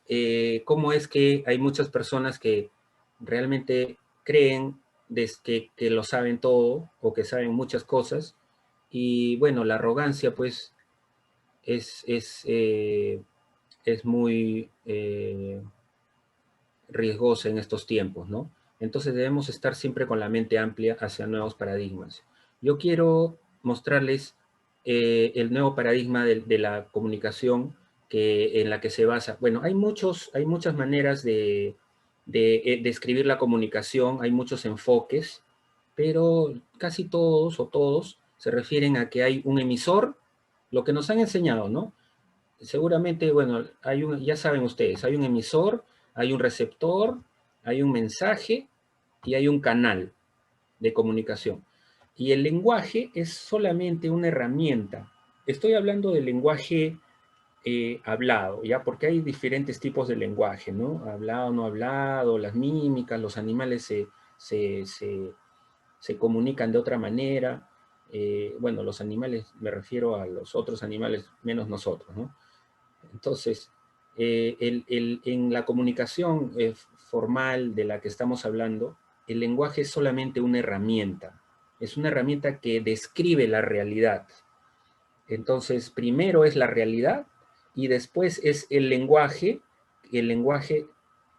cómo es que hay muchas personas que realmente creen que lo saben todo o que saben muchas cosas. Y bueno, la arrogancia pues es muy riesgosa en estos tiempos, ¿no? Entonces debemos estar siempre con la mente amplia hacia nuevos paradigmas. Yo quiero mostrarles el nuevo paradigma de la comunicación en la que se basa. Bueno, hay muchas maneras de describir la comunicación, hay muchos enfoques, pero casi todos o todos se refieren a que hay un emisor, lo que nos han enseñado, ¿no? Seguramente, bueno, ya saben ustedes, hay un emisor, hay un receptor, hay un mensaje y hay un canal de comunicación. Y el lenguaje es solamente una herramienta. Estoy hablando del lenguaje hablado, ¿ya? Porque hay diferentes tipos de lenguaje, ¿no? Hablado, no hablado, las mímicas, los animales se comunican de otra manera. Bueno, los animales, me refiero a los otros animales, menos nosotros, ¿no? Entonces, en la comunicación formal de la que estamos hablando, el lenguaje es solamente una herramienta. Es una herramienta que describe la realidad. Entonces, primero es la realidad y después es el lenguaje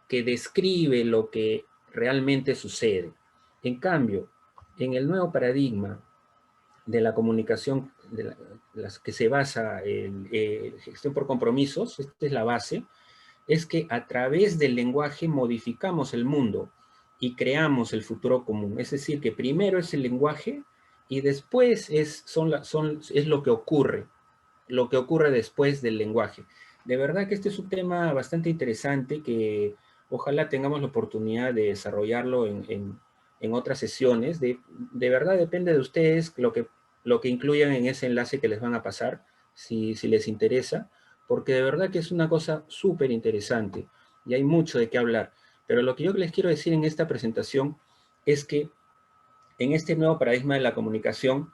que describe lo que realmente sucede. En cambio, en el nuevo paradigma de la comunicación, las que se basa en gestión por compromisos, esta es la base, es que a través del lenguaje modificamos el mundo y creamos el futuro común. Es decir, que primero es el lenguaje y después es lo que ocurre después del lenguaje. De verdad que este es un tema bastante interesante que ojalá tengamos la oportunidad de desarrollarlo en otras sesiones. De verdad depende de ustedes lo que incluyan en ese enlace que les van a pasar, si les interesa, porque de verdad que es una cosa súper interesante y hay mucho de qué hablar. Pero lo que yo les quiero decir en esta presentación es que en este nuevo paradigma de la comunicación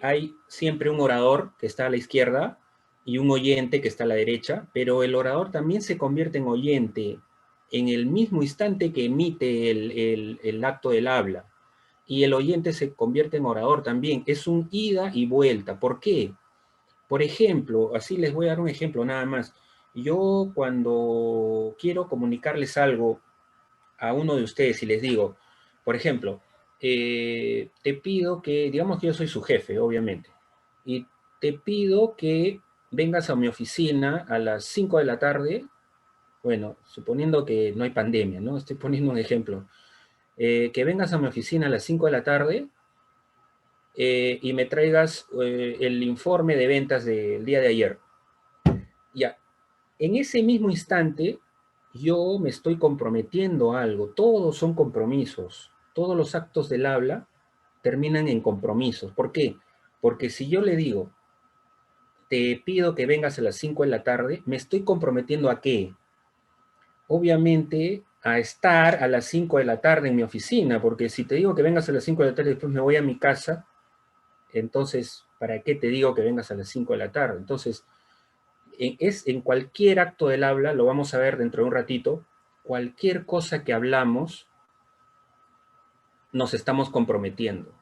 hay siempre un orador que está a la izquierda y un oyente que está a la derecha, pero el orador también se convierte en oyente en el mismo instante que emite el acto del habla. Y el oyente se convierte en orador también. Es un ida y vuelta. ¿Por qué? Por ejemplo, así les voy a dar un ejemplo nada más. Yo cuando quiero comunicarles algo a uno de ustedes y les digo, por ejemplo, te pido que, digamos que yo soy su jefe, obviamente, y te pido que vengas a mi oficina a las 5 de la tarde, bueno, suponiendo que no hay pandemia, ¿no? Estoy poniendo un ejemplo. Que vengas a mi oficina a las 5 de la tarde y me traigas el informe de ventas del día de ayer. Ya, en ese mismo instante, yo me estoy comprometiendo a algo. Todos son compromisos. Todos los actos del habla terminan en compromisos. ¿Por qué? Porque si yo le digo, te pido que vengas a las 5 de la tarde, me estoy comprometiendo a qué? Obviamente a estar a las 5 de la tarde en mi oficina, porque si te digo que vengas a las 5 de la tarde y después me voy a mi casa, entonces, ¿para qué te digo que vengas a las 5 de la tarde? Entonces, en cualquier acto del habla, lo vamos a ver dentro de un ratito, cualquier cosa que hablamos, nos estamos comprometiendo.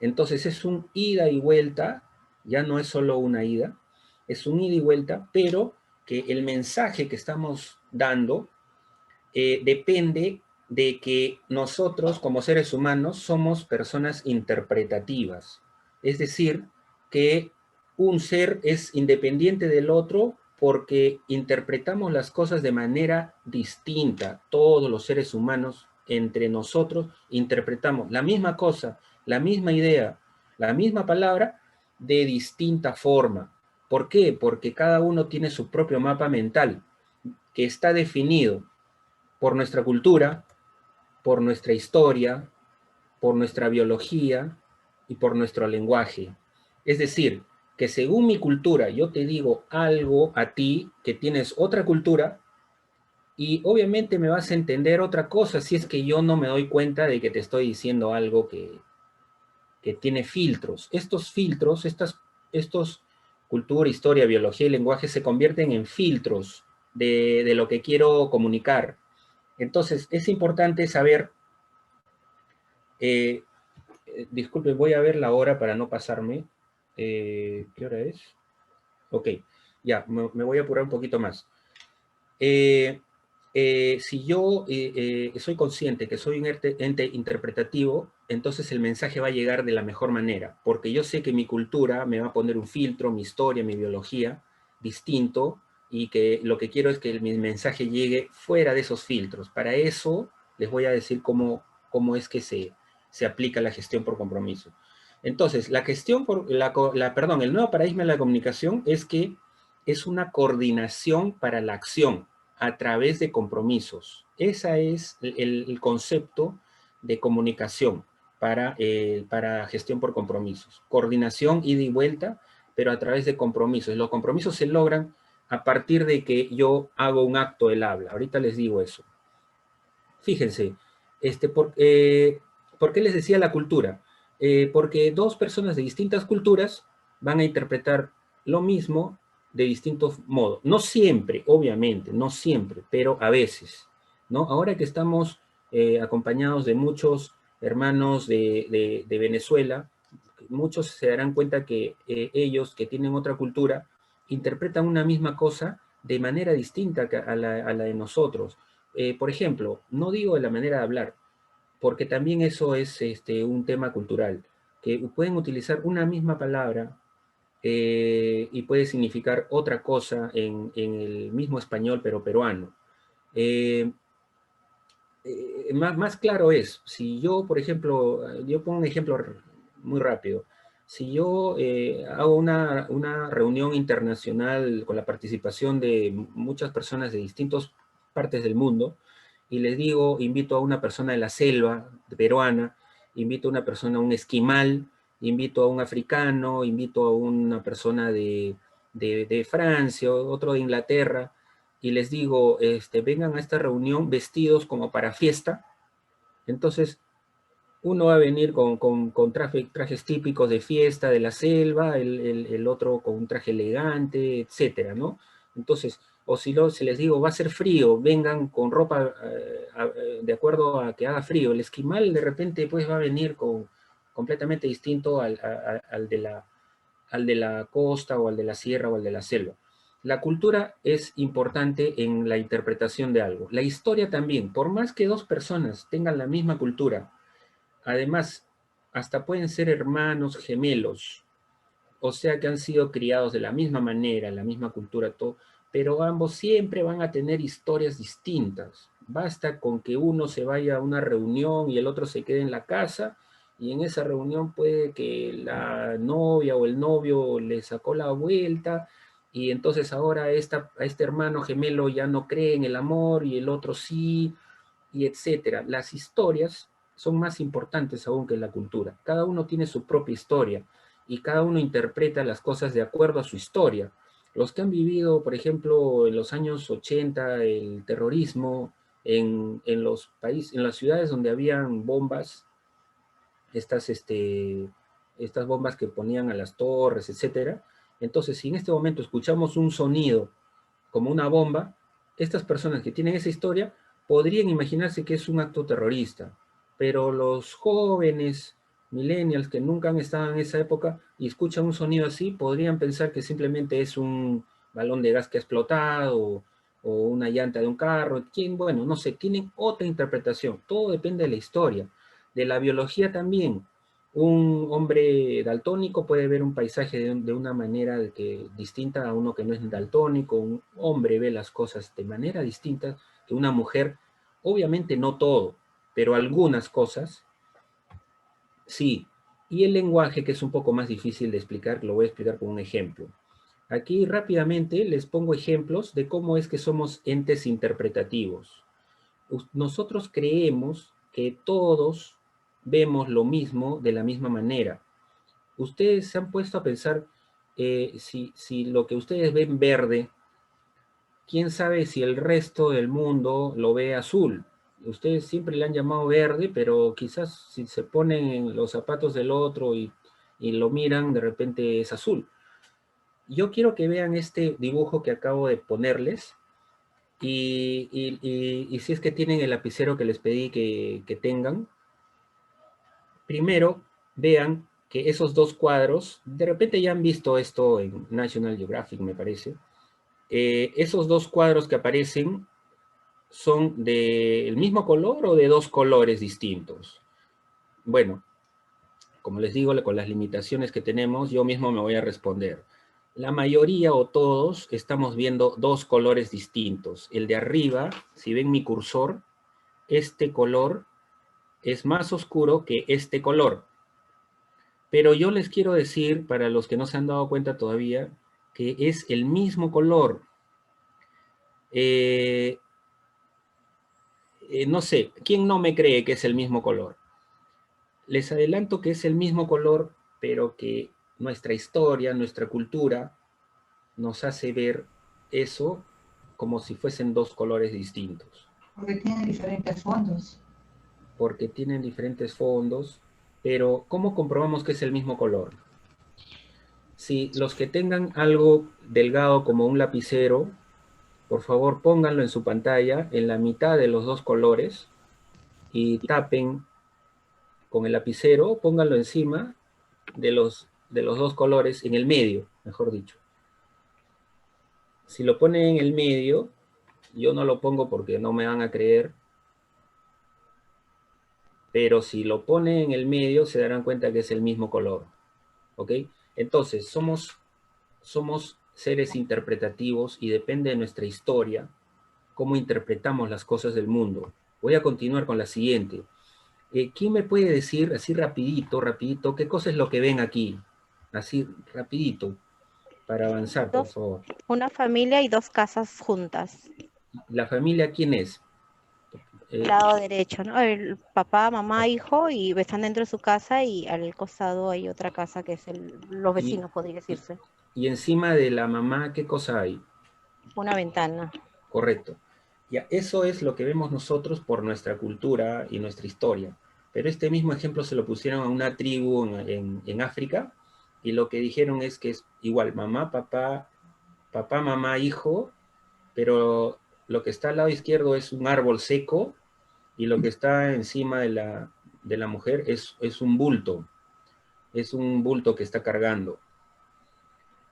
Entonces es un ida y vuelta, ya no es solo una ida, es un ida y vuelta, pero que el mensaje que estamos dando depende de que nosotros como seres humanos somos personas interpretativas. Es decir, que un ser es independiente del otro porque interpretamos las cosas de manera distinta. Todos los seres humanos entre nosotros interpretamos la misma cosa, la misma idea, la misma palabra de distinta forma. ¿Por qué? Porque cada uno tiene su propio mapa mental que está definido por nuestra cultura, por nuestra historia, por nuestra biología y por nuestro lenguaje. Es decir, que según mi cultura yo te digo algo a ti que tienes otra cultura y obviamente me vas a entender otra cosa si es que yo no me doy cuenta de que te estoy diciendo algo que que tiene filtros. Estos filtros, estos cultura, historia, biología y lenguaje se convierten en filtros de lo que quiero comunicar. Entonces, es importante saber, disculpe, voy a ver la hora para no pasarme. ¿Qué hora es? Ok, ya, me voy a apurar un poquito más. Si yo soy consciente que soy un ente interpretativo, entonces el mensaje va a llegar de la mejor manera, porque yo sé que mi cultura me va a poner un filtro, mi historia, mi biología, distinto, y que lo que quiero es que mi mensaje llegue fuera de esos filtros. Para eso les voy a decir cómo es que se aplica la gestión por compromiso. Entonces, la gestión por, perdón, el nuevo paradigma de la comunicación es que es una coordinación para la acción a través de compromisos. Ese es el concepto de comunicación para gestión por compromisos. Coordinación, ida y vuelta, pero a través de compromisos. Los compromisos se logran a partir de que yo hago un acto del habla. Ahorita les digo eso. Fíjense, ¿por qué les decía la cultura? Porque dos personas de distintas culturas van a interpretar lo mismo de distintos modos. No siempre, obviamente, no siempre, pero a veces, ¿no? Ahora que estamos acompañados de muchos hermanos de Venezuela, muchos se darán cuenta que ellos, que tienen otra cultura, interpretan una misma cosa de manera distinta a la de nosotros. Por ejemplo, no digo de la manera de hablar, porque también eso es un tema cultural, que pueden utilizar una misma palabra y puede significar otra cosa en el mismo español, pero peruano. Más claro es, si yo, por ejemplo, yo pongo un ejemplo muy rápido. Si yo hago una reunión internacional con la participación de muchas personas de distintas partes del mundo, y les digo, invito a una persona de la selva peruana, invito a una persona, a un esquimal, invito a un africano, invito a una persona de Francia, otro de Inglaterra, y les digo, vengan a esta reunión vestidos como para fiesta. Entonces, uno va a venir con trajes típicos de fiesta de la selva, el otro con un traje elegante, etcétera, ¿no? Entonces, o si les digo, va a ser frío, vengan con ropa de acuerdo a que haga frío. El esquimal de repente pues va a venir completamente distinto al de la costa o al de la sierra o al de la selva. La cultura es importante en la interpretación de algo. La historia también, por más que dos personas tengan la misma cultura, además, hasta pueden ser hermanos gemelos, o sea que han sido criados de la misma manera, la misma cultura, todo, pero ambos siempre van a tener historias distintas. Basta con que uno se vaya a una reunión y el otro se quede en la casa, y en esa reunión puede que la novia o el novio le sacó la vuelta, y entonces ahora a este hermano gemelo ya no cree en el amor y el otro sí, y etcétera. Las historias son más importantes aún que la cultura. Cada uno tiene su propia historia y cada uno interpreta las cosas de acuerdo a su historia. Los que han vivido, por ejemplo, en los años 80, el terrorismo, en los países, en las ciudades donde habían bombas, estas bombas que ponían a las torres, etcétera. Entonces, si en este momento escuchamos un sonido como una bomba, estas personas que tienen esa historia podrían imaginarse que es un acto terrorista, pero los jóvenes millennials que nunca han estado en esa época y escuchan un sonido así, podrían pensar que simplemente es un balón de gas que ha explotado o una llanta de un carro. Bueno, no sé, tienen otra interpretación. Todo depende de la historia. De la biología también. Un hombre daltónico puede ver un paisaje de una manera distinta a uno que no es daltónico. Un hombre ve las cosas de manera distinta que una mujer. Obviamente no todo, pero algunas cosas sí. Y el lenguaje, que es un poco más difícil de explicar, lo voy a explicar con un ejemplo. Aquí rápidamente les pongo ejemplos de cómo es que somos entes interpretativos. Nosotros creemos que todos vemos lo mismo de la misma manera. Ustedes se han puesto a pensar si lo que ustedes ven verde, quién sabe si el resto del mundo lo ve azul. Ustedes siempre le han llamado verde, pero quizás si se ponen en los zapatos del otro y lo miran, de repente es azul. Yo quiero que vean este dibujo que acabo de ponerles y si es que tienen el lapicero que les pedí que tengan, primero vean que esos dos cuadros, de repente ya han visto esto en National Geographic, me parece. Esos dos cuadros que aparecen son del mismo color o de dos colores distintos. Bueno, como les digo, con las limitaciones que tenemos, yo mismo me voy a responder. La mayoría o todos estamos viendo dos colores distintos. El de arriba, si ven mi cursor, este color es más oscuro que este color. Pero yo les quiero decir, para los que no se han dado cuenta todavía, que es el mismo color. No sé, ¿quién no me cree que es el mismo color? Les adelanto que es el mismo color, pero que nuestra historia, nuestra cultura, nos hace ver eso como si fuesen dos colores distintos. Porque tienen diferentes fondos. Porque tienen diferentes fondos, pero ¿cómo comprobamos que es el mismo color? Si los que tengan algo delgado como un lapicero, por favor pónganlo en su pantalla, en la mitad de los dos colores, y tapen con el lapicero, pónganlo encima de los dos colores, en el medio, mejor dicho. Si lo ponen en el medio, yo no lo pongo porque no me van a creer, pero si lo ponen en el medio se darán cuenta que es el mismo color, ¿ok? Entonces, somos seres interpretativos y depende de nuestra historia cómo interpretamos las cosas del mundo. Voy a continuar con la siguiente. ¿Quién me puede decir, así rapidito, qué cosa es lo que ven aquí? Así, rapidito, para avanzar, por favor. Una familia y dos casas juntas. ¿La familia quién es? Lado derecho, ¿no? El papá, mamá, hijo, y están dentro de su casa y al costado hay otra casa que es los vecinos, podría decirse. Y encima de la mamá, ¿qué cosa hay? Una ventana. Correcto. Ya, eso es lo que vemos nosotros por nuestra cultura y nuestra historia. Pero este mismo ejemplo se lo pusieron a una tribu en África y lo que dijeron es que es igual, mamá, papá, mamá, hijo, pero lo que está al lado izquierdo es un árbol seco y lo que está encima de la mujer es un bulto que está cargando.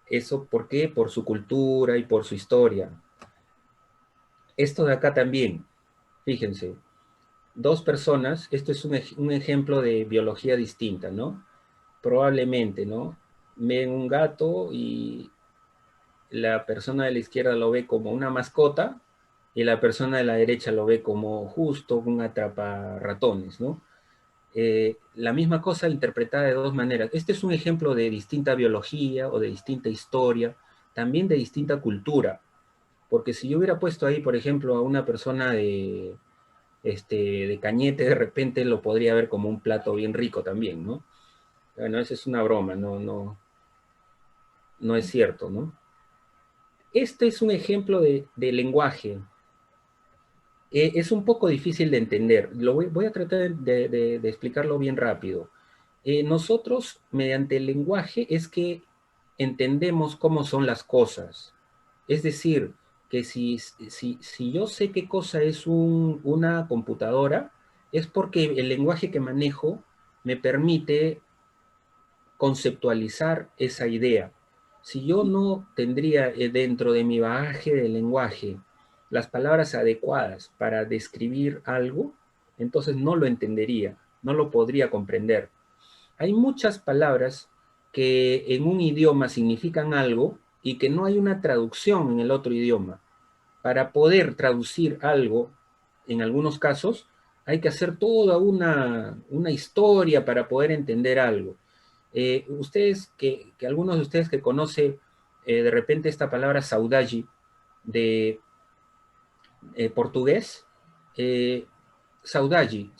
¿Eso por qué? Por su cultura y por su historia. Esto de acá también, fíjense, dos personas, esto es un ejemplo de biología distinta, ¿no? Probablemente, ¿no? Ven un gato y la persona de la izquierda lo ve como una mascota y la persona de la derecha lo ve como justo un atraparratones, ¿no? La misma cosa interpretada de dos maneras. Este es un ejemplo de distinta biología o de distinta historia, también de distinta cultura. Porque si yo hubiera puesto ahí, por ejemplo, a una persona de Cañete, de repente lo podría ver como un plato bien rico también, ¿no? Bueno, esa es una broma, no es cierto, ¿no? Este es un ejemplo de lenguaje. Es un poco difícil de entender. Voy a tratar de explicarlo bien rápido. Nosotros, mediante el lenguaje, es que entendemos cómo son las cosas. Es decir, que si yo sé qué cosa es una computadora, es porque el lenguaje que manejo me permite conceptualizar esa idea. Si yo no tendría dentro de mi bagaje de lenguaje las palabras adecuadas para describir algo, entonces no lo entendería, no lo podría comprender. Hay muchas palabras que en un idioma significan algo y que no hay una traducción en el otro idioma. Para poder traducir algo, en algunos casos, hay que hacer toda una historia para poder entender algo. Ustedes, algunos de ustedes que conocen de repente esta palabra saudade de portugués, saudade,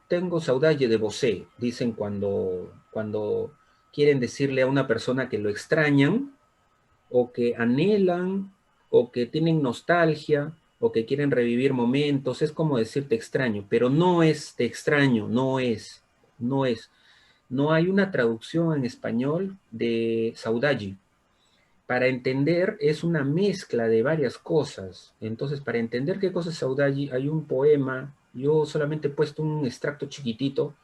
tengo saudade de você, dicen cuando quieren decirle a una persona que lo extrañan, o que anhelan, o que tienen nostalgia, o que quieren revivir momentos, es como decirte extraño, pero no es te extraño, no es. No hay una traducción en español de saudade. Para entender es una mezcla de varias cosas. Entonces, para entender qué cosa es saudade, hay un poema, yo solamente he puesto un extracto chiquitito,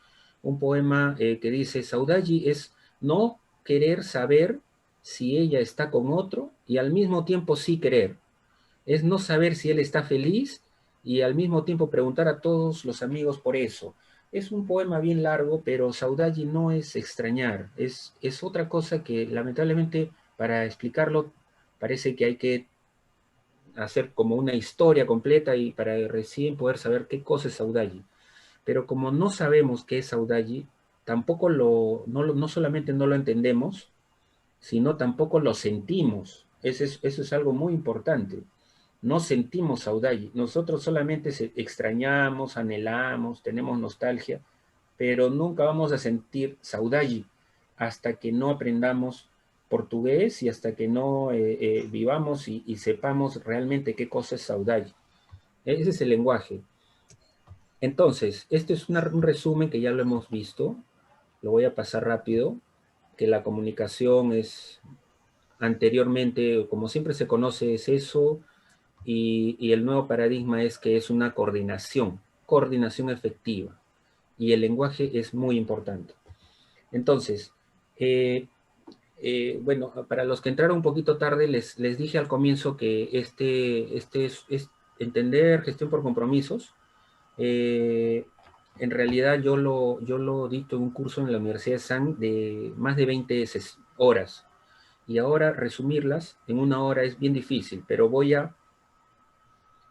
un poema que dice, saudade es no querer saber si ella está con otro y al mismo tiempo sí querer. Es no saber si él está feliz y al mismo tiempo preguntar a todos los amigos por eso. Es un poema bien largo, pero saudade no es extrañar, es otra cosa que lamentablemente para explicarlo parece que hay que hacer como una historia completa y para recién poder saber qué cosa es saudade. Pero como no sabemos qué es saudade, tampoco no solamente no lo entendemos, sino tampoco lo sentimos. Eso es algo muy importante. No sentimos saudade. Nosotros solamente extrañamos, anhelamos, tenemos nostalgia, pero nunca vamos a sentir saudade hasta que no aprendamos portugués y hasta que no vivamos y sepamos realmente qué cosa es saudade. Ese es el lenguaje. Entonces, este es un resumen que ya lo hemos visto. Lo voy a pasar rápido, que la comunicación es anteriormente, como siempre se conoce, es eso, y el nuevo paradigma es que es una coordinación efectiva, y el lenguaje es muy importante. Entonces, bueno, para los que entraron un poquito tarde, les dije al comienzo que este es entender gestión por compromisos. En realidad yo lo dicto en un curso en la Universidad de San de más de 20 horas, y ahora resumirlas en una hora es bien difícil, pero voy a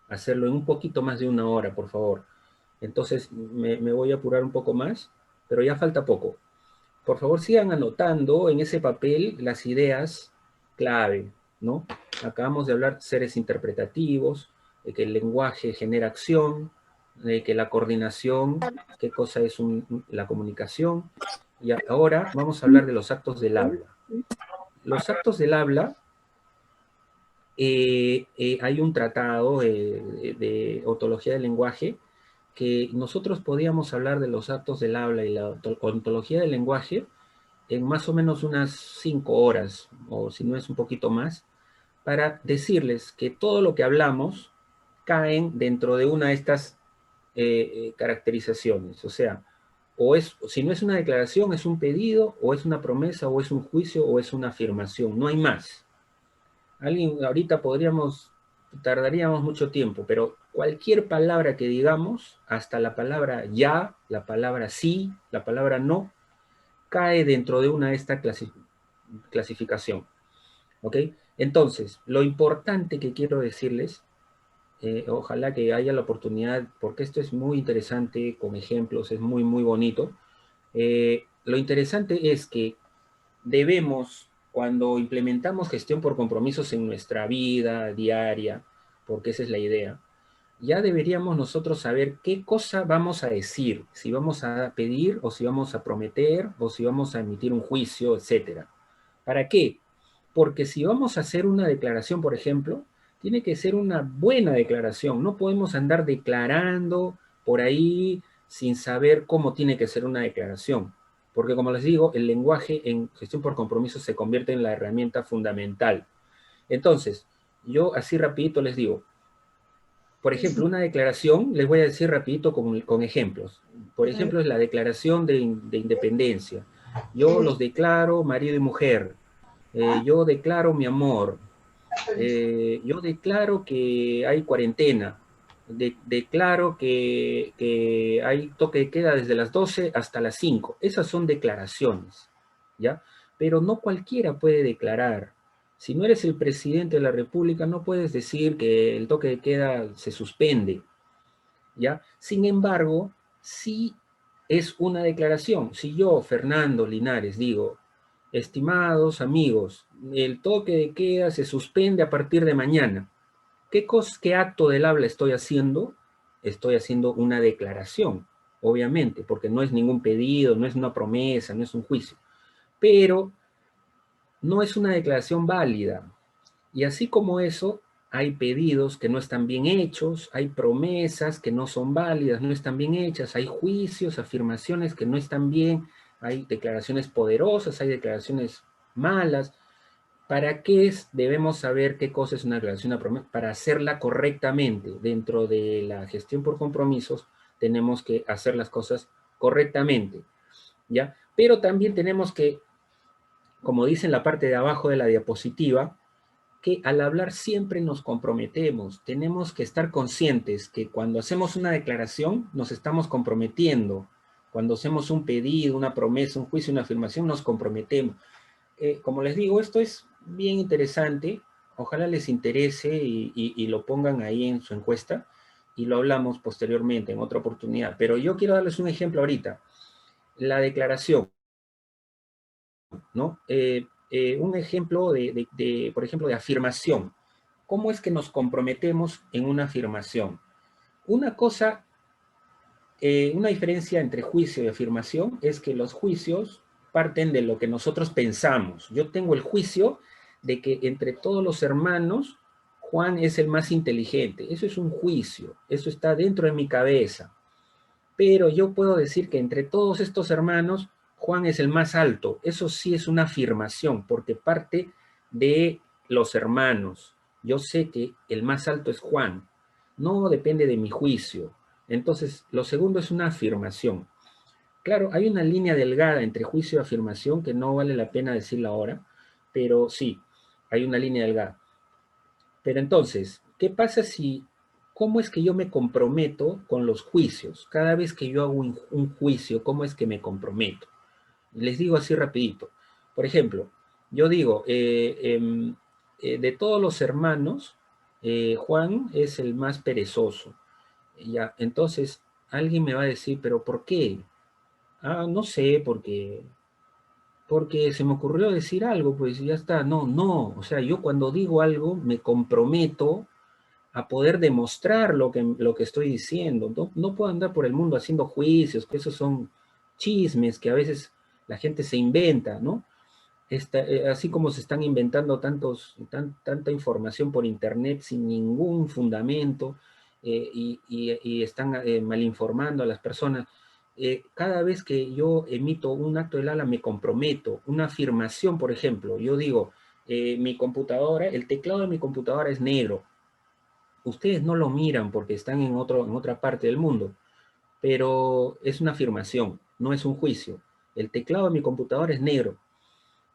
hacerlo en un poquito más de una hora, por favor. Entonces me voy a apurar un poco más, pero ya falta poco. Por favor, sigan anotando en ese papel las ideas clave, ¿no? Acabamos de hablar de seres interpretativos, de que el lenguaje genera acción, de que la coordinación, qué cosa es la comunicación. Y ahora vamos a hablar de los actos del habla. Los actos del habla, hay un tratado de ontología del lenguaje que nosotros podíamos hablar de los actos del habla y la ontología del lenguaje en más o menos unas 5 horas, o si no es un poquito más, para decirles que todo lo que hablamos caen dentro de una de estas caracterizaciones. O sea, si no es una declaración, es un pedido, o es una promesa, o es un juicio, o es una afirmación. No hay más. Ahorita tardaríamos mucho tiempo, pero cualquier palabra que digamos, hasta la palabra ya, la palabra sí, la palabra no, cae dentro de una de esta clasificación. ¿Ok? Entonces, lo importante que quiero decirles, ojalá que haya la oportunidad, porque esto es muy interesante, con ejemplos, es muy, muy bonito. Lo interesante es que debemos, cuando implementamos gestión por compromisos en nuestra vida diaria, porque esa es la idea, ya deberíamos nosotros saber qué cosa vamos a decir, si vamos a pedir o si vamos a prometer o si vamos a emitir un juicio, etc. ¿Para qué? Porque si vamos a hacer una declaración, por ejemplo, tiene que ser una buena declaración. No podemos andar declarando por ahí sin saber cómo tiene que ser una declaración. Porque como les digo, el lenguaje en gestión por compromiso se convierte en la herramienta fundamental. Entonces, yo así rapidito les digo, por ejemplo, una declaración, les voy a decir rapidito con ejemplos. Por ejemplo, es la declaración de independencia. Yo los declaro marido y mujer. Yo declaro mi amor. Yo declaro que hay cuarentena. Declaro que hay toque de queda desde las 12 hasta las 5. Esas son declaraciones, ¿ya? Pero no cualquiera puede declarar. Si no eres el presidente de la República, no puedes decir que el toque de queda se suspende, ¿ya? Sin embargo, sí es una declaración. Si yo, Fernando Linares, digo, estimados amigos, el toque de queda se suspende a partir de mañana. ¿Qué acto del habla estoy haciendo? Estoy haciendo una declaración, obviamente, porque no es ningún pedido, no es una promesa, no es un juicio. Pero no es una declaración válida. Y así como eso, hay pedidos que no están bien hechos, hay promesas que no son válidas, no están bien hechas, hay juicios, afirmaciones que no están bien, hay declaraciones poderosas, hay declaraciones malas. ¿Para qué debemos saber qué cosa es una declaración, una promesa? Para hacerla correctamente. Dentro de la gestión por compromisos, tenemos que hacer las cosas correctamente, ¿ya? Pero también tenemos que, como dice en la parte de abajo de la diapositiva, que al hablar siempre nos comprometemos. Tenemos que estar conscientes que cuando hacemos una declaración nos estamos comprometiendo. Cuando hacemos un pedido, una promesa, un juicio, una afirmación, nos comprometemos. Como les digo, esto es bien interesante. Ojalá les interese y lo pongan ahí en su encuesta y lo hablamos posteriormente en otra oportunidad. Pero yo quiero darles un ejemplo ahorita. La declaración, ¿no? Un ejemplo por ejemplo, de afirmación. ¿Cómo es que nos comprometemos en una afirmación? Una cosa, una diferencia entre juicio y afirmación es que los juicios parten de lo que nosotros pensamos. Yo tengo el juicio de que entre todos los hermanos, Juan es el más inteligente. Eso es un juicio, eso está dentro de mi cabeza. Pero yo puedo decir que entre todos estos hermanos, Juan es el más alto. Eso sí es una afirmación, porque parte de los hermanos. Yo sé que el más alto es Juan. No depende de mi juicio. Entonces, lo segundo es una afirmación. Claro, hay una línea delgada entre juicio y afirmación que no vale la pena decirla ahora, pero sí, hay una línea delgada. Pero entonces, ¿qué pasa si, cómo es que yo me comprometo con los juicios? Cada vez que yo hago un juicio, ¿cómo es que me comprometo? Les digo así rapidito. Por ejemplo, yo digo, de todos los hermanos, Juan es el más perezoso. Ya, entonces, alguien me va a decir, ¿pero por qué? Ah, no sé, porque se me ocurrió decir algo, pues ya está. No, no, o sea, yo cuando digo algo me comprometo a poder demostrar lo que estoy diciendo. No, no puedo andar por el mundo haciendo juicios, que esos son chismes que a veces la gente se inventa, ¿no? Así como se están inventando tanta información por internet sin ningún fundamento y están malinformando a las personas. Cada vez que yo emito un acto del ala me comprometo, una afirmación, por ejemplo, yo digo, mi computadora, el teclado de mi computadora es negro. Ustedes no lo miran porque están en otra parte del mundo, pero es una afirmación, no es un juicio. El teclado de mi computadora es negro.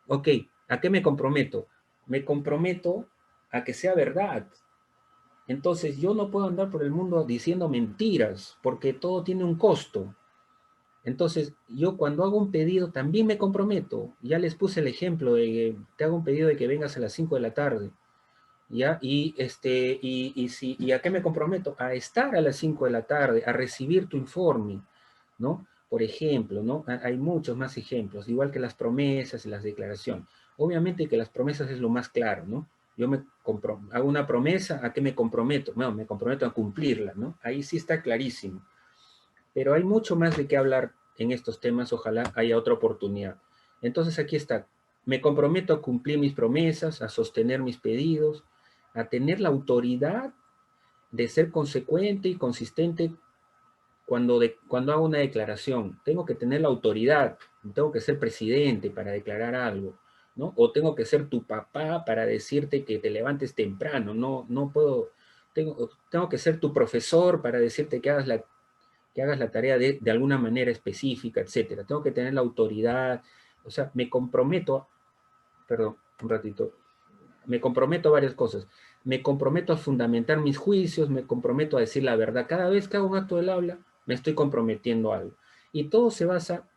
Ok, ¿a qué me comprometo? Me comprometo a que sea verdad. Entonces yo no puedo andar por el mundo diciendo mentiras, porque todo tiene un costo. Entonces yo cuando hago un pedido también me comprometo. Ya les puse el ejemplo de que te hago un pedido de que vengas a las 5 de la tarde. ¿Ya? ¿Y a qué me comprometo? A estar a las 5 de la tarde, a recibir tu informe, ¿no? Por ejemplo, ¿no? Hay muchos más ejemplos, igual que las promesas y las declaraciones. Obviamente que las promesas es lo más claro, ¿no? Yo hago una promesa, ¿a qué me comprometo? No, me comprometo a cumplirla, ¿no? Ahí sí está clarísimo. Pero hay mucho más de qué hablar en estos temas, ojalá haya otra oportunidad. Entonces aquí está, me comprometo a cumplir mis promesas, a sostener mis pedidos, a tener la autoridad de ser consecuente y consistente cuando hago una declaración. Tengo que tener la autoridad, tengo que ser presidente para declarar algo, ¿no? O tengo que ser tu papá para decirte que te levantes temprano, no puedo, tengo que ser tu profesor para decirte que hagas la tarea de alguna manera específica, etcétera. Tengo que tener la autoridad, o sea, me comprometo, perdón, un ratito, me comprometo a varias cosas. Me comprometo a fundamentar mis juicios, me comprometo a decir la verdad. Cada vez que hago un acto del habla, me estoy comprometiendo a algo. Y todo se basa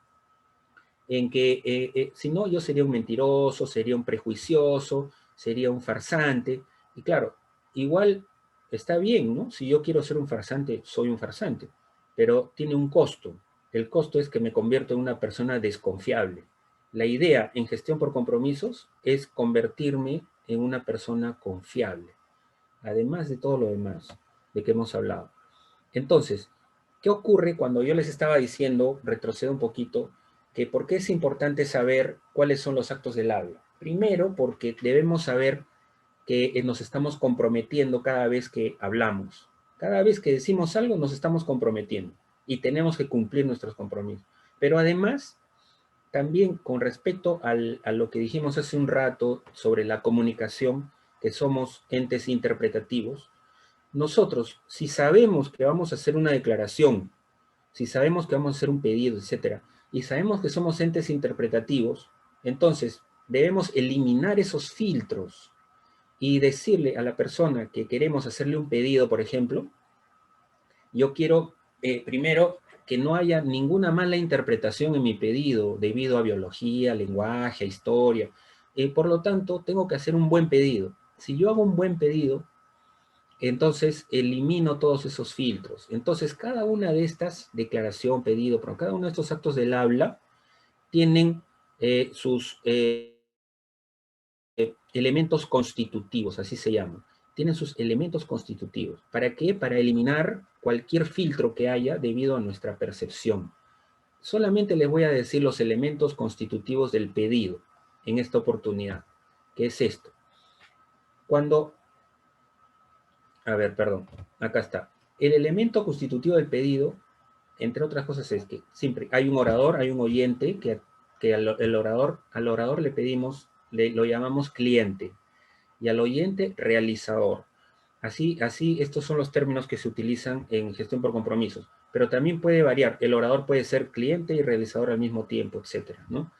en que, si no, yo sería un mentiroso, sería un prejuicioso, sería un farsante. Y claro, igual está bien, ¿no? Si yo quiero ser un farsante, soy un farsante. Pero tiene un costo. El costo es que me convierto en una persona desconfiable. La idea en gestión por compromisos es convertirme en una persona confiable, además de todo lo demás de que hemos hablado. Entonces, ¿qué ocurre cuando yo les estaba diciendo, retrocedo un poquito, que por qué es importante saber cuáles son los actos del habla? Primero, porque debemos saber que nos estamos comprometiendo cada vez que hablamos. Cada vez que decimos algo nos estamos comprometiendo y tenemos que cumplir nuestros compromisos. Pero además, también con respecto a lo que dijimos hace un rato sobre la comunicación, que somos entes interpretativos, nosotros, si sabemos que vamos a hacer una declaración, si sabemos que vamos a hacer un pedido, etcétera, y sabemos que somos entes interpretativos, entonces debemos eliminar esos filtros y decirle a la persona que queremos hacerle un pedido, por ejemplo, yo quiero, primero, que no haya ninguna mala interpretación en mi pedido debido a biología, lenguaje, a historia. Por lo tanto, tengo que hacer un buen pedido. Si yo hago un buen pedido, entonces elimino todos esos filtros. Entonces, cada una de estas, declaración, pedido, pero cada uno de estos actos del habla, tienen sus elementos constitutivos, así se llaman. Tienen sus elementos constitutivos. ¿Para qué? Para eliminar cualquier filtro que haya debido a nuestra percepción. Solamente les voy a decir los elementos constitutivos del pedido en esta oportunidad, que es esto. Cuando, a ver, perdón, acá está. El elemento constitutivo del pedido, entre otras cosas, es que siempre hay un orador, hay un oyente, que al orador le pedimos, lo llamamos cliente, y al oyente realizador. Así, estos son los términos que se utilizan en gestión por compromisos, pero también puede variar. El orador puede ser cliente y realizador al mismo tiempo, etcétera, ¿no?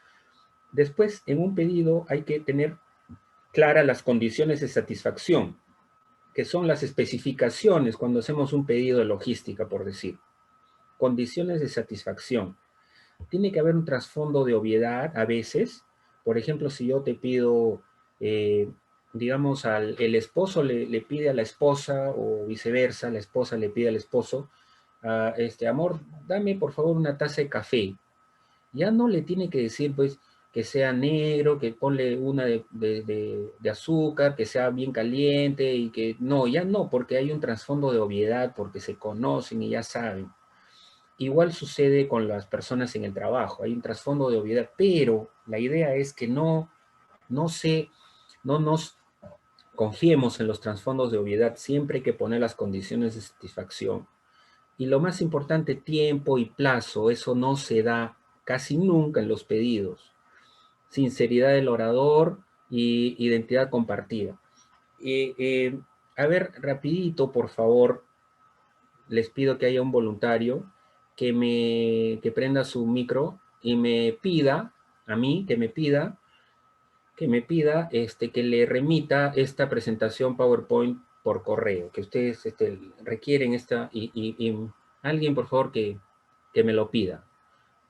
Después, en un pedido hay que tener claras las condiciones de satisfacción, que son las especificaciones cuando hacemos un pedido de logística, por decir. Condiciones de satisfacción. Tiene que haber un trasfondo de obviedad a veces. Por ejemplo, si yo te pido, digamos, el esposo le pide a la esposa o viceversa, la esposa le pide al esposo, amor, dame por favor una taza de café. Ya no le tiene que decir, pues, que sea negro, que ponle una de azúcar, que sea bien caliente y que... No, ya no, porque hay un trasfondo de obviedad, porque se conocen y ya saben. Igual sucede con las personas en el trabajo, hay un trasfondo de obviedad, pero la idea es que no nos confiemos en los trasfondos de obviedad, siempre hay que poner las condiciones de satisfacción. Y lo más importante, tiempo y plazo, eso no se da casi nunca en los pedidos. Sinceridad del orador y identidad compartida. A ver, rapidito, por favor, les pido que haya un voluntario que prenda su micro y me pida, a mí, que me pida, que le remita esta presentación PowerPoint por correo, que ustedes requieren esta, y alguien, por favor, que me lo pida.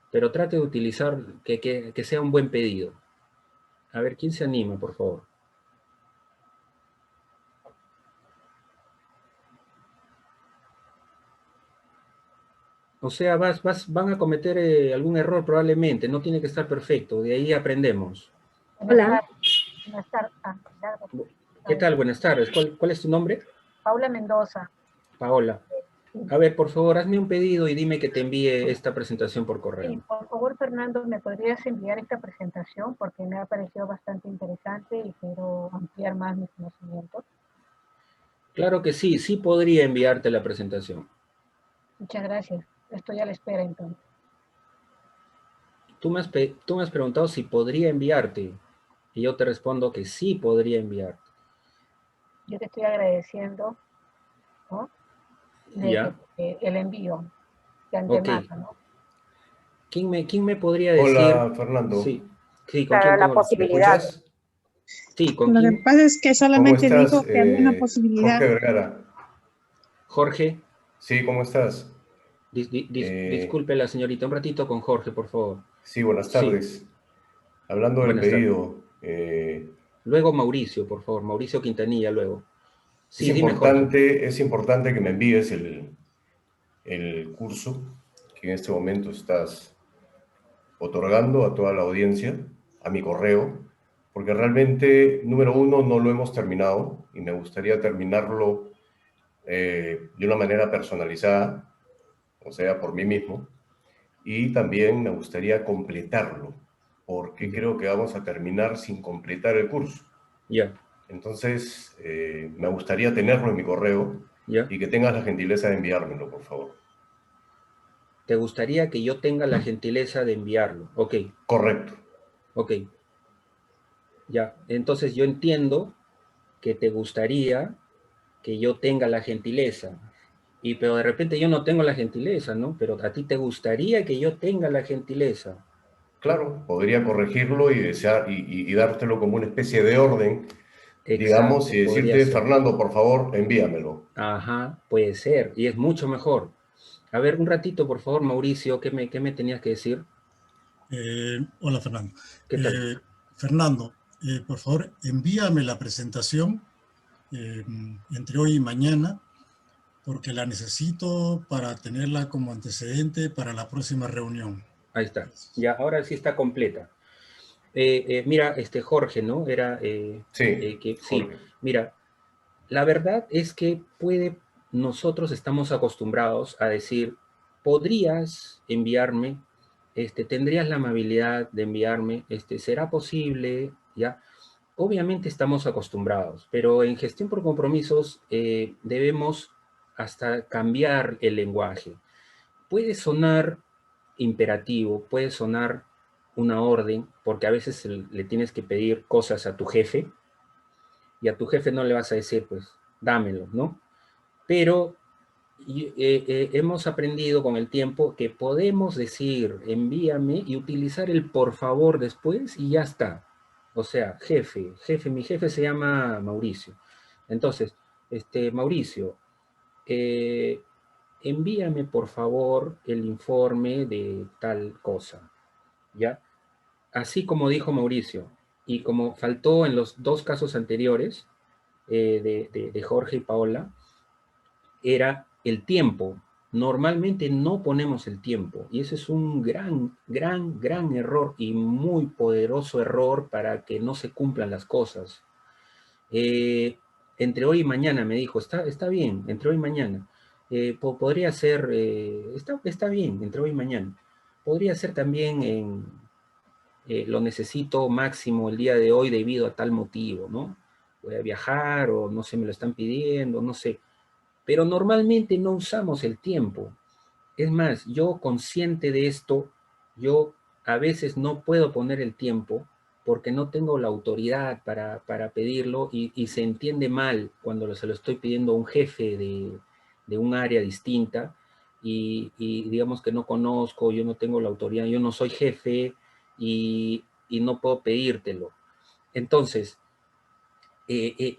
Pero trate de utilizar, que sea un buen pedido. A ver, ¿quién se anima, por favor? O sea, van a cometer algún error probablemente, no tiene que estar perfecto, de ahí aprendemos. Hola. Buenas tardes. ¿Qué tal? Buenas tardes. ¿Cuál es tu nombre? Paula Mendoza. Paola. A ver, por favor, hazme un pedido y dime que te envíe esta presentación por correo. Sí, por favor, Fernando, ¿me podrías enviar esta presentación? Porque me ha parecido bastante interesante y quiero ampliar más mis conocimientos. Claro que sí, sí podría enviarte la presentación. Muchas gracias. Estoy a la espera, entonces. Tú me has preguntado si podría enviarte, y yo te respondo que sí podría enviarte. Yo te estoy agradeciendo, ¿no? ¿Ya? El envío de antemano, Ok. ¿no? ¿Quién me podría decir? Hola, Fernando. Sí, ¿con Claro, quién? la ¿Me posibilidad. escuchas? Sí, ¿con Lo que quién? pasa es que ¿Cómo solamente estás? dijo que había una posibilidad. Jorge Vergara. Jorge. Sí, ¿cómo estás? Disculpe la señorita, un ratito con Jorge, por favor. Sí, buenas Sí, tardes. Hablando del buenas tardes. pedido, Luego Mauricio, por favor, Mauricio Quintanilla, luego. Sí, dime, Jorge. es importante que me envíes el curso que en este momento estás otorgando a toda la audiencia, a mi correo, porque realmente, número uno, no lo hemos terminado y me gustaría terminarlo de una manera personalizada, o sea, por mí mismo, y también me gustaría completarlo, porque creo que vamos a terminar sin completar el curso. Ya. Entonces, me gustaría tenerlo en mi correo ¿Ya? y que tengas la gentileza de enviármelo, por favor. ¿Te gustaría que yo tenga la gentileza de enviarlo? Ok, Correcto. ok. Ya, entonces yo entiendo que te gustaría que yo tenga la gentileza. Pero de repente yo no tengo la gentileza, ¿no? Pero a ti te gustaría que yo tenga la gentileza. Claro, podría corregirlo y, y dártelo como una especie de orden, digamos, Exacto, y podría decirte, ser. Fernando, por favor, envíamelo. Ajá, puede ser. Y es mucho mejor. A ver, un ratito, por favor, Mauricio, ¿qué me tenías que decir? Hola, Fernando. ¿Qué tal? Fernando, por favor, envíame la presentación entre hoy y mañana, porque la necesito para tenerla como antecedente para la próxima reunión. Ahí está. Gracias. Ya, ahora sí está completa. Mira, Jorge, ¿no? Sí, Sí, Jorge. mira, la verdad es que nosotros estamos acostumbrados a decir, podrías enviarme, tendrías la amabilidad de enviarme, ¿será posible? ¿Ya? Obviamente estamos acostumbrados, pero en gestión por compromisos debemos hasta cambiar el lenguaje. Puede sonar imperativo, puede sonar una orden, porque a veces le tienes que pedir cosas a tu jefe, y a tu jefe no le vas a decir, pues, dámelo, ¿no? Pero hemos aprendido con el tiempo que podemos decir, envíame, y utilizar el por favor después, y ya está. O sea, mi jefe se llama Mauricio. Entonces, Mauricio, eh, envíame por favor el informe de tal cosa, ¿ya? Así como dijo Mauricio, y como faltó en los dos casos anteriores, de Jorge y Paola, era el tiempo. Normalmente no ponemos el tiempo, y ese es un gran error, y muy poderoso error para que no se cumplan las cosas. Entre hoy y mañana, me dijo, está bien, entre hoy y mañana. Podría ser, está bien, entre hoy y mañana. Podría ser también lo necesito máximo el día de hoy debido a tal motivo, ¿no? Voy a viajar, o no sé, me lo están pidiendo, no sé. Pero normalmente no usamos el tiempo. Es más, yo consciente de esto, yo a veces no puedo poner el tiempo porque no tengo la autoridad para pedirlo, y se entiende mal cuando se lo estoy pidiendo a un jefe de un área distinta, y digamos que no conozco, yo no tengo la autoridad, yo no soy jefe, y no puedo pedírtelo. Entonces,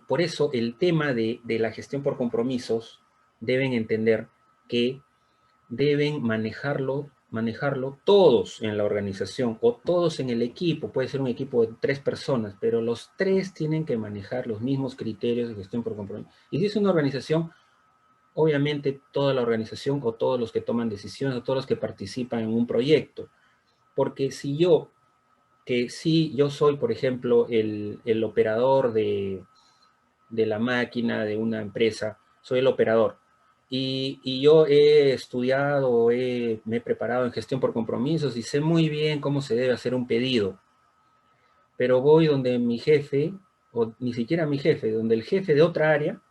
por eso el tema de la gestión por compromisos, deben entender que deben manejarlo todos en la organización, o todos en el equipo. Puede ser un equipo de 3 personas, pero los 3 tienen que manejar los mismos criterios de gestión por compromiso. Y si es una organización, obviamente toda la organización, o todos los que toman decisiones, o todos los que participan en un proyecto. Porque si yo soy, por ejemplo, el operador de la máquina de una empresa, soy el operador, y yo he estudiado, me he preparado en gestión por compromisos, y sé muy bien cómo se debe hacer un pedido, pero voy donde mi jefe, o ni siquiera mi jefe, donde el jefe de otra área,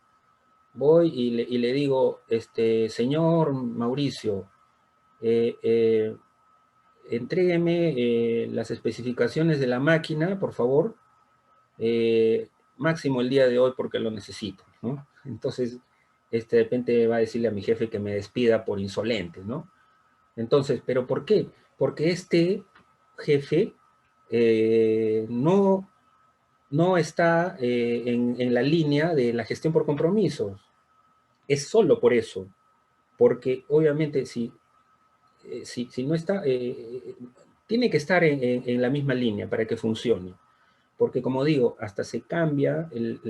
voy y le digo, señor Mauricio, eh, eh, entrégueme las especificaciones de la máquina, por favor, máximo el día de hoy porque lo necesito, ¿no? Entonces, de repente va a decirle a mi jefe que me despida por insolente, ¿no? Entonces, ¿pero por qué? Porque este jefe no está en la línea de la gestión por compromisos. Es solo por eso, porque obviamente si no está, tiene que estar en la misma línea para que funcione. Porque como digo, hasta se cambia el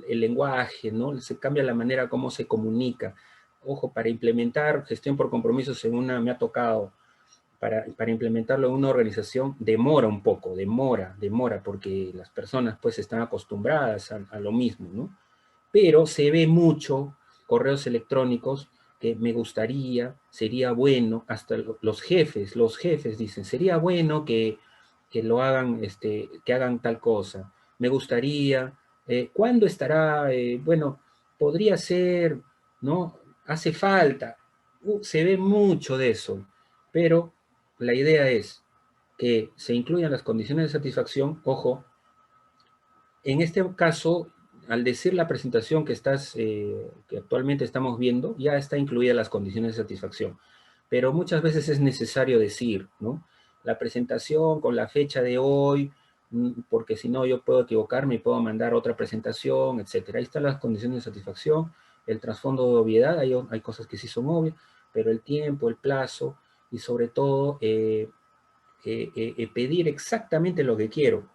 lenguaje, ¿no? Se cambia la manera como se comunica. Ojo, para implementar gestión por compromisos me ha tocado, para implementarlo en una organización, demora un poco, demora, porque las personas pues están acostumbradas a lo mismo, ¿no? Pero se ve mucho correos electrónicos que me gustaría, sería bueno, hasta los jefes dicen, sería bueno que lo hagan, que hagan tal cosa. Me gustaría ¿Cuándo estará? Bueno, podría ser, ¿no? Hace falta. Se ve mucho de eso, pero la idea es que se incluyan las condiciones de satisfacción. Ojo, en este caso, al decir la presentación que actualmente estamos viendo, ya está incluida las condiciones de satisfacción. Pero muchas veces es necesario decir, ¿no? La presentación con la fecha de hoy, porque si no yo puedo equivocarme y puedo mandar otra presentación, etc. Ahí están las condiciones de satisfacción, el trasfondo de obviedad, hay cosas que sí son obvias, pero el tiempo, el plazo y sobre todo pedir exactamente lo que quiero.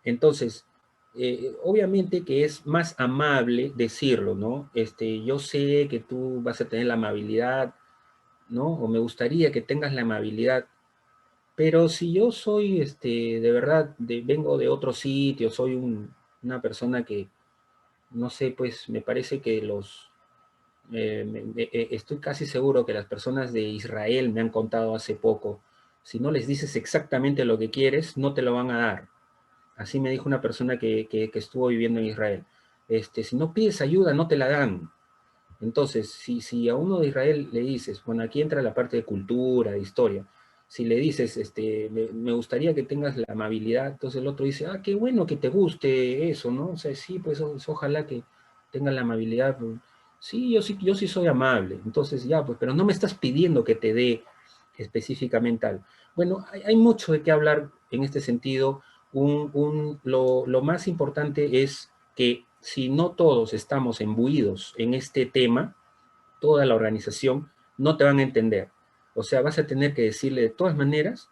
Entonces, obviamente que es más amable decirlo, ¿no? Yo sé que tú vas a tener la amabilidad, ¿no? O me gustaría que tengas la amabilidad, pero si yo soy, de verdad, vengo de otro sitio, soy una persona que, no sé, pues me parece que estoy casi seguro que las personas de Israel me han contado hace poco, si no les dices exactamente lo que quieres, no te lo van a dar. Así me dijo una persona que estuvo viviendo en Israel. Si no pides ayuda, no te la dan. Entonces, si a uno de Israel le dices, bueno, aquí entra la parte de cultura, de historia, si le dices, me gustaría que tengas la amabilidad, entonces el otro dice, ah, qué bueno que te guste eso, ¿no? O sea, sí, pues ojalá que tengas la amabilidad. Sí, yo sí soy amable. Entonces, ya, pues, pero no me estás pidiendo que te dé específicamente algo. Bueno, hay mucho de qué hablar en este sentido. Lo más importante es que si no todos estamos imbuidos en este tema, toda la organización, no te van a entender. O sea, vas a tener que decirle de todas maneras,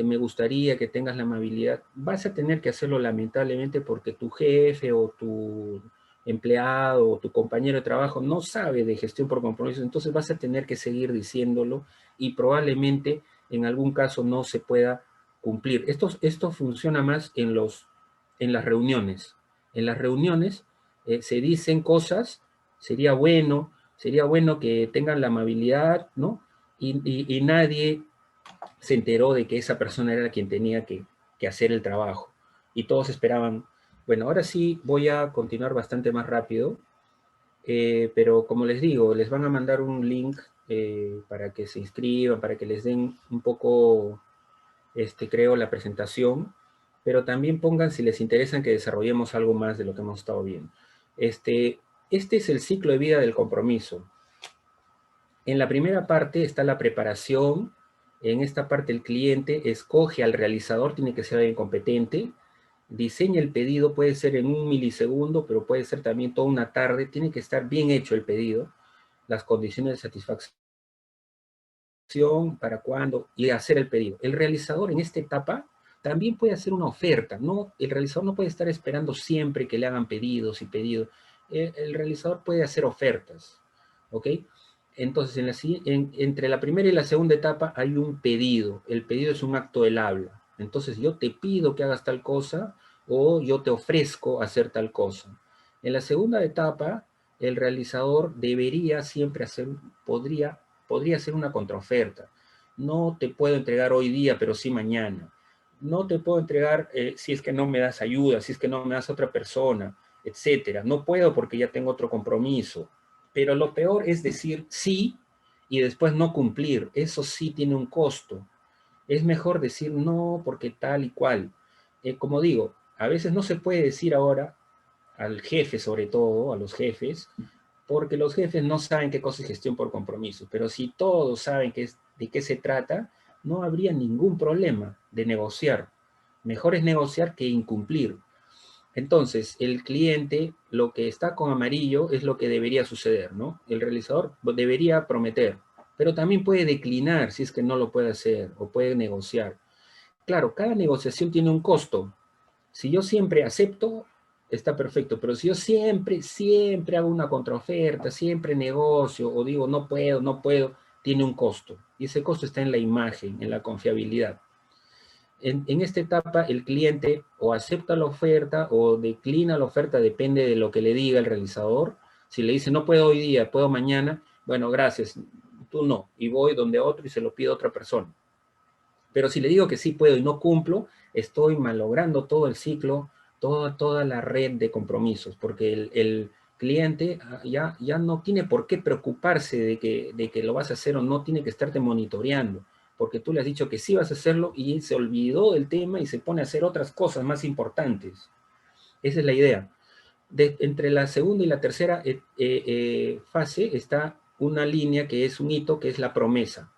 me gustaría que tengas la amabilidad. Vas a tener que hacerlo lamentablemente porque tu jefe o tu empleado o tu compañero de trabajo no sabe de gestión por compromisos, entonces vas a tener que seguir diciéndolo y probablemente en algún caso no se pueda cumplir. Esto funciona más en las reuniones. En las reuniones se dicen cosas, sería bueno que tengan la amabilidad, ¿no? Y nadie se enteró de que esa persona era quien tenía que hacer el trabajo. Y todos esperaban, bueno, ahora sí voy a continuar bastante más rápido, pero como les digo, les van a mandar un link para que se inscriban, para que les den un poco, creo, la presentación, pero también pongan si les interesa que desarrollemos algo más de lo que hemos estado viendo. Este es el ciclo de vida del compromiso. En la primera parte está la preparación. En esta parte el cliente escoge al realizador, tiene que ser alguien competente, diseña el pedido, puede ser en 1 milisegundo, pero puede ser también toda una tarde, tiene que estar bien hecho el pedido, las condiciones de satisfacción, para cuándo, y hacer el pedido. El realizador en esta etapa también puede hacer una oferta, ¿no? El realizador no puede estar esperando siempre que le hagan pedidos y pedidos. El realizador puede hacer ofertas, ¿ok? Entonces, entre la primera y la segunda etapa hay un pedido. El pedido es un acto del habla. Entonces, yo te pido que hagas tal cosa o yo te ofrezco hacer tal cosa. En la segunda etapa, el realizador debería siempre podría hacer una contraoferta. No te puedo entregar hoy día, pero sí mañana. No te puedo entregar si es que no me das ayuda, si es que no me das otra persona, etcétera. No puedo porque ya tengo otro compromiso. Pero lo peor es decir sí y después no cumplir. Eso sí tiene un costo. Es mejor decir no porque tal y cual. Como digo, a veces no se puede decir ahora al jefe, sobre todo, a los jefes, porque los jefes no saben qué cosa es gestión por compromiso. Pero si todos saben de qué se trata, no habría ningún problema de negociar. Mejor es negociar que incumplir. Entonces, el cliente, lo que está con amarillo es lo que debería suceder, ¿no? El realizador debería prometer, pero también puede declinar si es que no lo puede hacer o puede negociar. Claro, cada negociación tiene un costo. Si yo siempre acepto, está perfecto, pero si yo siempre hago una contraoferta, siempre negocio o digo no puedo, tiene un costo. Y ese costo está en la imagen, en la confiabilidad. En esta etapa el cliente o acepta la oferta o declina la oferta, depende de lo que le diga el realizador. Si le dice no puedo hoy día, puedo mañana, bueno, gracias, tú no, y voy donde otro y se lo pido a otra persona. Pero si le digo que sí puedo y no cumplo, estoy malogrando todo el ciclo toda la red de compromisos, porque el cliente ya no tiene por qué preocuparse de que lo vas a hacer o no, tiene que estarte monitoreando, porque tú le has dicho que sí vas a hacerlo y él se olvidó del tema y se pone a hacer otras cosas más importantes. Esa es la idea. Entre la segunda y la tercera fase está una línea que es un hito, que es la promesa,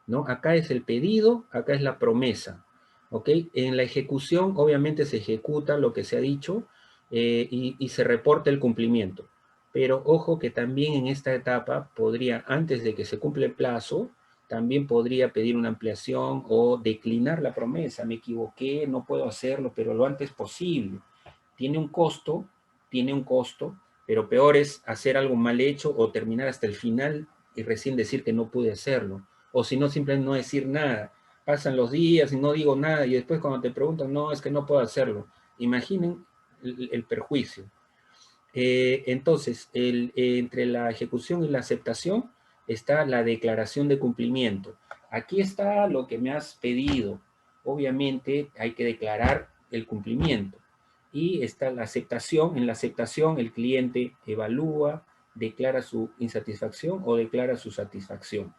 ¿no? Acá es el pedido, acá es la promesa, ¿ok? En la ejecución, obviamente, se ejecuta lo que se ha dicho y se reporta el cumplimiento. Pero ojo que también en esta etapa podría, antes de que se cumpla el plazo, también podría pedir una ampliación o declinar la promesa. Me equivoqué, no puedo hacerlo, pero lo antes posible. Tiene un costo, pero peor es hacer algo mal hecho o terminar hasta el final y recién decir que no pude hacerlo. O si no, simplemente no decir nada. Pasan los días y no digo nada y después cuando te preguntan, no, es que no puedo hacerlo. Imaginen el perjuicio. Entonces, entre la ejecución y la aceptación está la declaración de cumplimiento. Aquí está lo que me has pedido. Obviamente hay que declarar el cumplimiento. Y está la aceptación. En la aceptación el cliente evalúa, declara su insatisfacción o declara su satisfacción.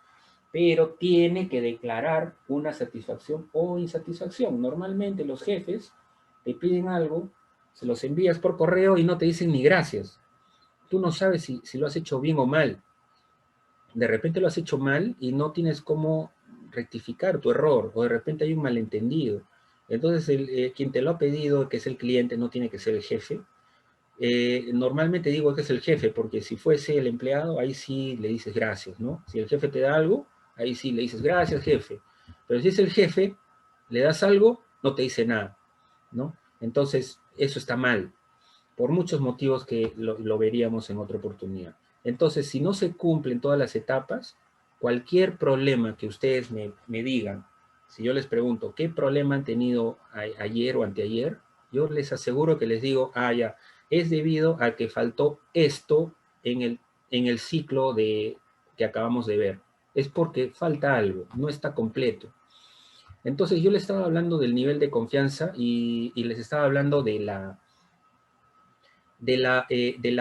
Pero tiene que declarar una satisfacción o insatisfacción. Normalmente los jefes te piden algo, se los envías por correo y no te dicen ni gracias. Tú no sabes si lo has hecho bien o mal. De repente lo has hecho mal y no tienes cómo rectificar tu error, o de repente hay un malentendido. Entonces, quien te lo ha pedido, que es el cliente, no tiene que ser el jefe. Normalmente digo que es el jefe, porque si fuese el empleado, ahí sí le dices gracias, ¿no? Si el jefe te da algo, ahí sí le dices gracias, jefe. Pero si es el jefe, le das algo, no te dice nada, ¿no? Entonces, eso está mal, por muchos motivos que lo veríamos en otra oportunidad. Entonces, si no se cumplen todas las etapas, cualquier problema que ustedes me digan, si yo les pregunto, ¿qué problema han tenido ayer o anteayer? Yo les aseguro que les digo, ya, es debido a que faltó esto en el ciclo que acabamos de ver. Es porque falta algo, no está completo. Entonces yo les estaba hablando del nivel de confianza y les estaba hablando de la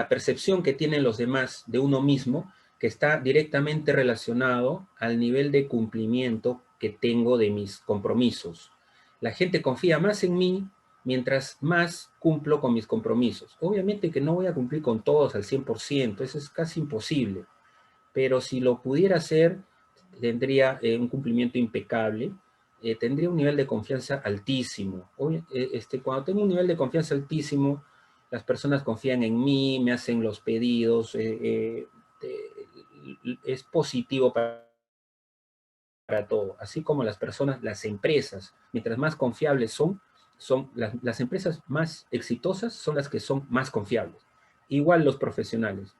percepción que tienen los demás de uno mismo, que está directamente relacionado al nivel de cumplimiento que tengo de mis compromisos. La gente confía más en mí mientras más cumplo con mis compromisos. Obviamente que no voy a cumplir con todos al 100%, eso es casi imposible, pero si lo pudiera hacer, tendría un cumplimiento impecable, tendría un nivel de confianza altísimo. Cuando tengo un nivel de confianza altísimo, las personas confían en mí, me hacen los pedidos, es positivo para todo. Así como las personas, las empresas, mientras más confiables son las empresas más exitosas son las que son más confiables. Igual los profesionales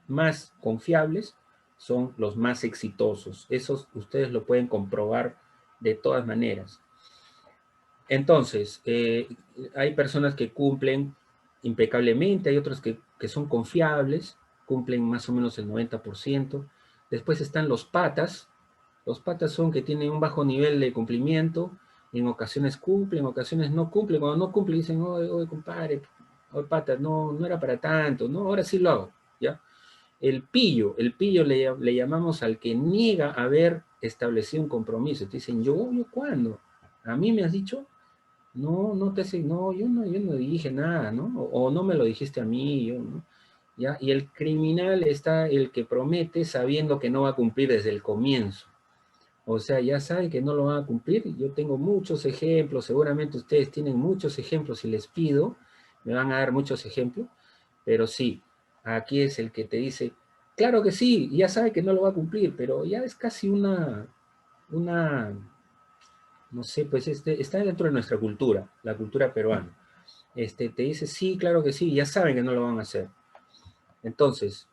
más confiables son los más exitosos. Esos ustedes lo pueden comprobar de todas maneras. Entonces, hay personas que cumplen impecablemente, hay otros que son confiables, cumplen más o menos el 90%. Después están los patas. Los patas son que tienen un bajo nivel de cumplimiento, en ocasiones cumplen, en ocasiones no cumplen. Cuando no cumplen dicen, oye compadre, oye patas, no era para tanto, no, ahora sí lo hago, ¿ya? El pillo le llamamos al que niega haber establecido un compromiso. Te dicen, ¿yo cuándo? ¿A mí me has dicho? No te sé, no, yo no dije nada, ¿no? O no me lo dijiste a mí, yo, ¿no? ¿Ya? Y el criminal está el que promete sabiendo que no va a cumplir desde el comienzo. O sea, ya sabe que no lo van a cumplir. Yo tengo muchos ejemplos, seguramente ustedes tienen muchos ejemplos y les pido, me van a dar muchos ejemplos, pero sí, aquí es el que te dice, claro que sí, ya sabe que no lo va a cumplir, pero ya es casi una no sé, pues está dentro de nuestra cultura, la cultura peruana. Te dice, sí, claro que sí, ya saben que no lo van a hacer. Entonces,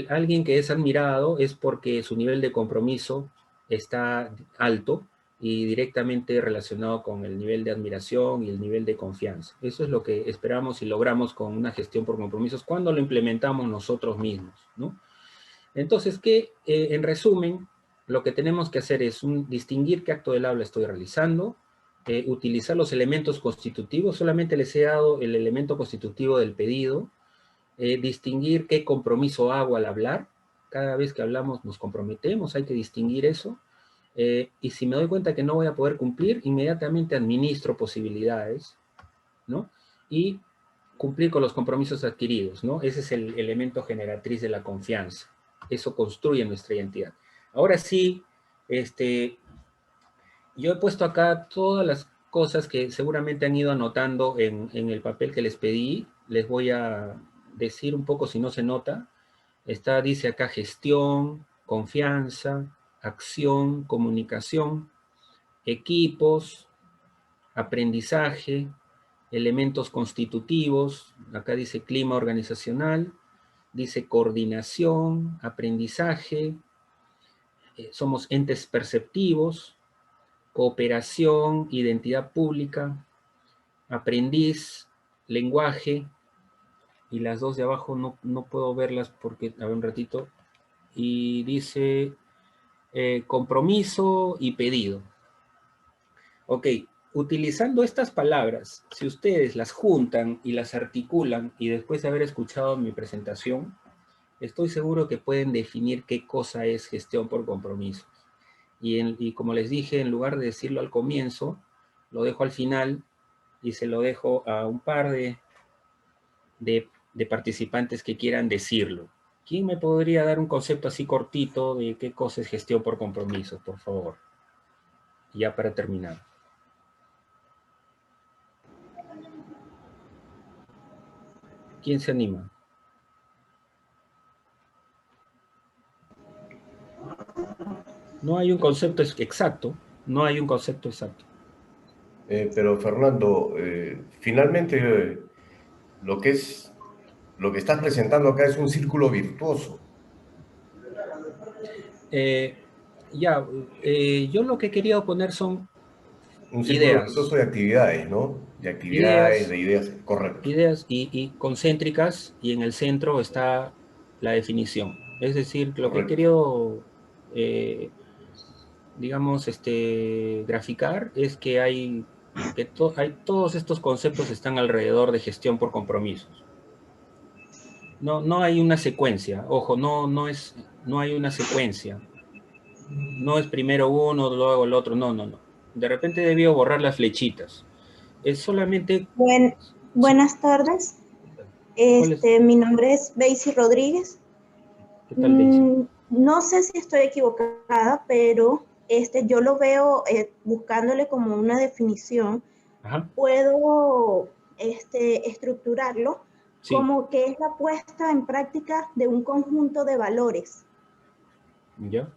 alguien que es admirado es porque su nivel de compromiso está alto y directamente relacionado con el nivel de admiración y el nivel de confianza. Eso es lo que esperamos y logramos con una gestión por compromisos cuando lo implementamos nosotros mismos, ¿no? Entonces, en resumen, lo que tenemos que hacer es distinguir qué acto del habla estoy realizando, utilizar los elementos constitutivos, solamente les he dado el elemento constitutivo del pedido, distinguir qué compromiso hago al hablar. Cada vez que hablamos nos comprometemos, hay que distinguir eso. Y si me doy cuenta que no voy a poder cumplir, inmediatamente administro posibilidades, ¿no? Y cumplir con los compromisos adquiridos, ¿no? Ese es el elemento generatriz de la confianza. Eso construye nuestra identidad. Ahora sí, yo he puesto acá todas las cosas que seguramente han ido anotando en el papel que les pedí. Les voy a decir un poco si no se nota. Dice acá gestión, confianza, acción, comunicación, equipos, aprendizaje, elementos constitutivos. Acá dice clima organizacional, dice coordinación, aprendizaje, somos entes perceptivos, cooperación, identidad pública, aprendiz, lenguaje, y las dos de abajo no puedo verlas porque, a ver un ratito, y dice compromiso y pedido. Ok, utilizando estas palabras, si ustedes las juntan y las articulan, y después de haber escuchado mi presentación, estoy seguro que pueden definir qué cosa es gestión por compromisos. Y como les dije, en lugar de decirlo al comienzo, lo dejo al final y se lo dejo a un par de participantes que quieran decirlo. ¿Quién me podría dar un concepto así cortito de qué cosa es gestión por compromisos, por favor? Ya para terminar. ¿Quién se anima? No hay un concepto exacto, no hay un concepto exacto. Pero Fernando, finalmente lo que estás presentando acá es un círculo virtuoso. Yo lo que quería oponer son un círculo virtuoso de actividades, ¿no? De actividades, de ideas, correcto. Ideas y concéntricas, y en el centro está la definición. Es decir, lo que he querido, digamos, graficar es que hay todos estos conceptos están alrededor de gestión por compromisos. No hay una secuencia, ojo, no hay una secuencia. No es primero uno, luego el otro, no. De repente debió borrar las flechitas. Es solamente... Buenas tardes. Mi nombre es Beisy Rodríguez. ¿Qué tal, Beisy? No sé si estoy equivocada, pero yo lo veo buscándole como una definición. Ajá. Puedo estructurarlo sí. como que es la puesta en práctica de un conjunto de valores. ¿Ya?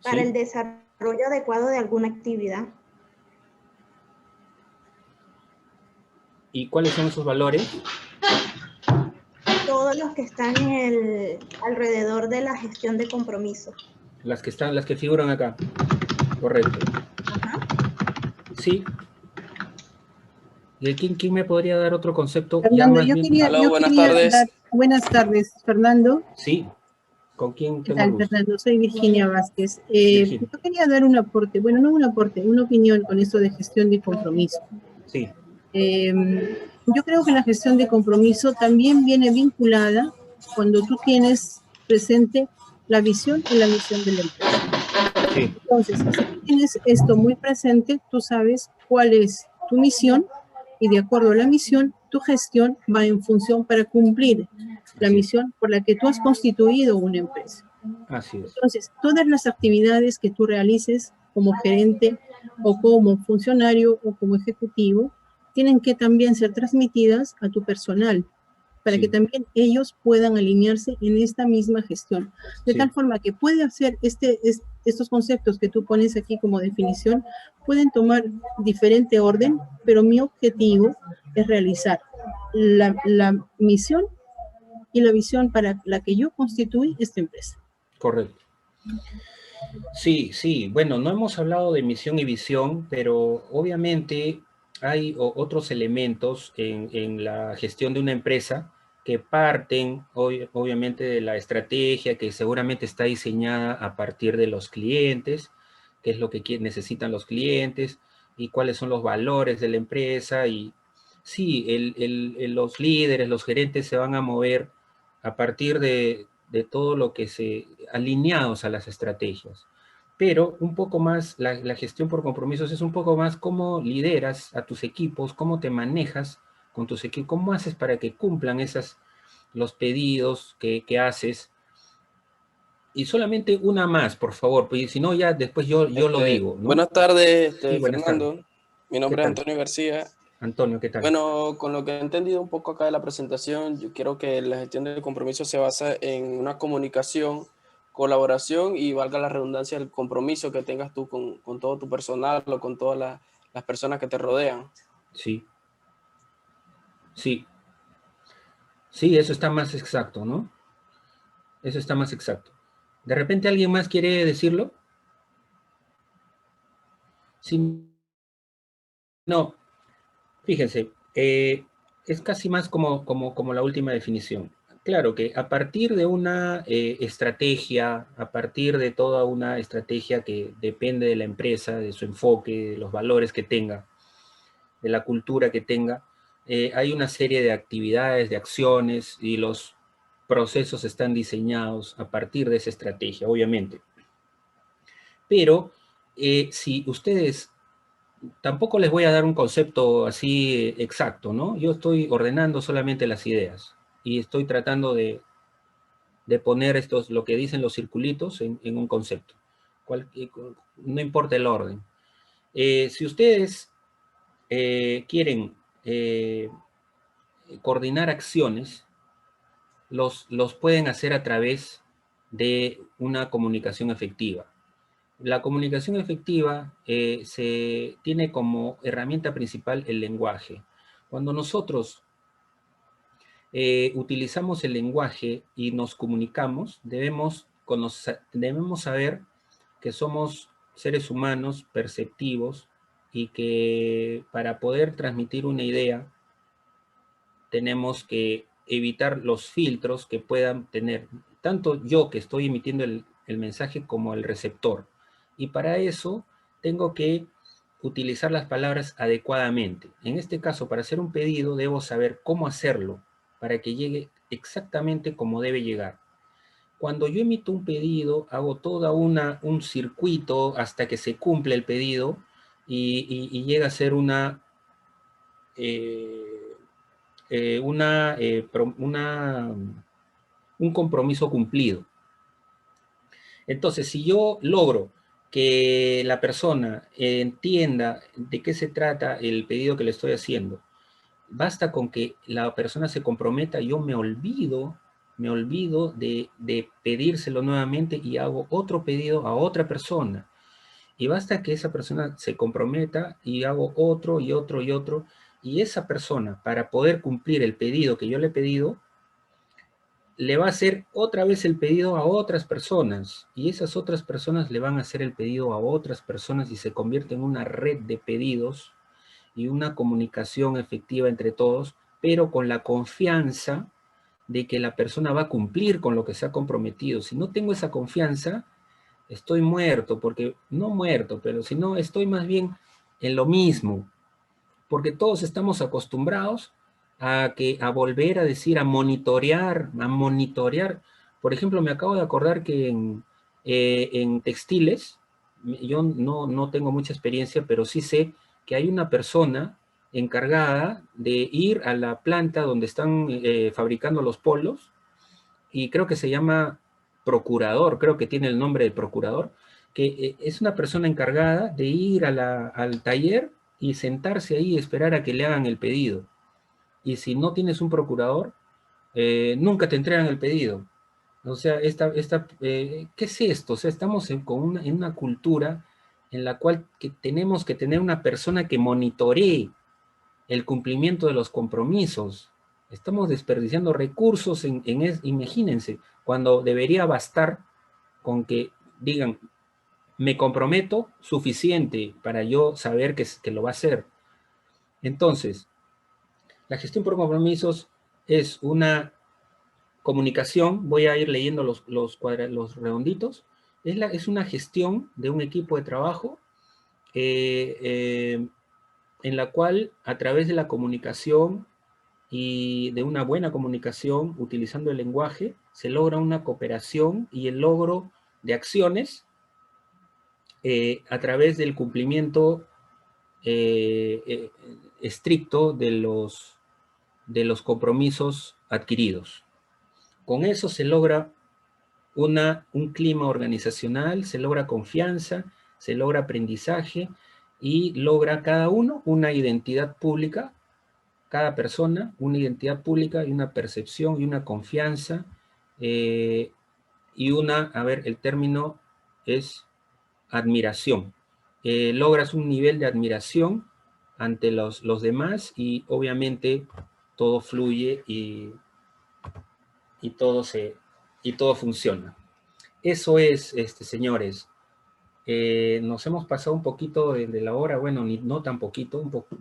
Para el desarrollo adecuado de alguna actividad. ¿Y cuáles son esos valores? Todos los que están alrededor de la gestión de compromiso. Las que figuran acá. Correcto. Ajá. Sí. ¿Y quién me podría dar otro concepto? Fernando, buenas tardes. Buenas tardes, Fernando. Sí. ¿Con quién ¿Qué tengo tal, el gusto? Fernando? Soy Virginia Vázquez. Virginia. Yo quería dar un aporte, bueno, no un aporte, una opinión con esto de gestión de compromiso. Sí. Yo creo que la gestión de compromiso también viene vinculada cuando tú tienes presente la visión y la misión de la empresa. Sí. Entonces, si tú tienes esto muy presente, tú sabes cuál es tu misión y de acuerdo a la misión, tu gestión va en función para cumplir la misión por la que tú has constituido una empresa. Así es. Entonces, todas las actividades que tú realices como gerente o como funcionario o como ejecutivo tienen que también ser transmitidas a tu personal para que también ellos puedan alinearse en esta misma gestión. De tal forma que puede hacer estos conceptos que tú pones aquí como definición, pueden tomar diferente orden, pero mi objetivo es realizar la misión y la visión para la que yo constituí esta empresa. Correcto. Sí. Bueno, no hemos hablado de misión y visión, pero obviamente hay otros elementos en la gestión de una empresa que parten obviamente de la estrategia que seguramente está diseñada a partir de los clientes, qué es lo que necesitan los clientes y cuáles son los valores de la empresa. Y sí, los líderes, los gerentes se van a mover a partir de todo lo que alineados a las estrategias. Pero un poco más, la gestión por compromisos es un poco más cómo lideras a tus equipos, cómo te manejas con tus equipos, cómo haces para que cumplan los pedidos que haces. Y solamente una más, por favor, porque si no ya después yo lo digo, ¿no? Buenas tardes, Sí, buenas Fernando. tardes. Mi nombre ¿Qué es tal? Antonio García. Antonio, ¿qué tal? Bueno, con lo que he entendido un poco acá de la presentación, yo quiero que la gestión del compromiso se basa en una comunicación, colaboración y, valga la redundancia, el compromiso que tengas tú con todo tu personal o con todas las personas que te rodean. Sí. Sí. Sí, eso está más exacto, ¿no? Eso está más exacto. ¿De repente alguien más quiere decirlo? Sí. No. Fíjense, es casi más como la última definición. Claro que a partir de una estrategia, a partir de toda una estrategia que depende de la empresa, de su enfoque, de los valores que tenga, de la cultura que tenga, hay una serie de actividades, de acciones, y los procesos están diseñados a partir de esa estrategia, obviamente. Pero si ustedes... Tampoco les voy a dar un concepto así exacto, ¿no? Yo estoy ordenando solamente las ideas y estoy tratando de poner lo que dicen los circulitos en un concepto. No importa el orden. Si ustedes quieren coordinar acciones, los pueden hacer a través de una comunicación efectiva. La comunicación efectiva se tiene como herramienta principal el lenguaje. Cuando nosotros utilizamos el lenguaje y nos comunicamos, debemos saber que somos seres humanos perceptivos y que para poder transmitir una idea tenemos que evitar los filtros que puedan tener tanto yo que estoy emitiendo el mensaje como el receptor. Y para eso tengo que utilizar las palabras adecuadamente. En este caso, para hacer un pedido, debo saber cómo hacerlo para que llegue exactamente como debe llegar. Cuando yo emito un pedido, hago todo un circuito hasta que se cumple el pedido y llega a ser un compromiso cumplido. Entonces, si yo logro que la persona entienda de qué se trata el pedido que le estoy haciendo, basta con que la persona se comprometa, yo me olvido de pedírselo nuevamente y hago otro pedido a otra persona. Y basta que esa persona se comprometa y hago otro y otro y otro. Y esa persona, para poder cumplir el pedido que yo le he pedido, le va a hacer otra vez el pedido a otras personas, y esas otras personas le van a hacer el pedido a otras personas y se convierte en una red de pedidos y una comunicación efectiva entre todos, pero con la confianza de que la persona va a cumplir con lo que se ha comprometido. Si no tengo esa confianza, estoy muerto, porque no muerto, pero si no, estoy más bien en lo mismo, porque todos estamos acostumbrados a volver a decir, a monitorear. Por ejemplo, me acabo de acordar que en textiles, yo no tengo mucha experiencia, pero sí sé que hay una persona encargada de ir a la planta donde están fabricando los polos, y creo que se llama procurador, creo que tiene el nombre de procurador, que es una persona encargada de ir al taller y sentarse ahí y esperar a que le hagan el pedido. Y si no tienes un procurador, nunca te entregan el pedido. O sea, ¿qué es esto? O sea, estamos en una cultura en la cual tenemos que tener una persona que monitoree el cumplimiento de los compromisos. Estamos desperdiciando recursos imagínense, cuando debería bastar con que digan, me comprometo, suficiente para yo saber que lo va a hacer. Entonces, la gestión por compromisos es una comunicación, voy a ir leyendo los redonditos, Es una gestión de un equipo de trabajo en la cual, a través de la comunicación y de una buena comunicación, utilizando el lenguaje, se logra una cooperación y el logro de acciones a través del cumplimiento estricto de los compromisos adquiridos. Con eso se logra un clima organizacional, se logra confianza, se logra aprendizaje y logra cada uno una identidad pública, cada persona una identidad pública y una percepción y una confianza y el término es admiración. Logras un nivel de admiración ante los demás y obviamente todo fluye y todo funciona. Eso es, señores. Nos hemos pasado un poquito de la hora, bueno, no tan poquito, un poco,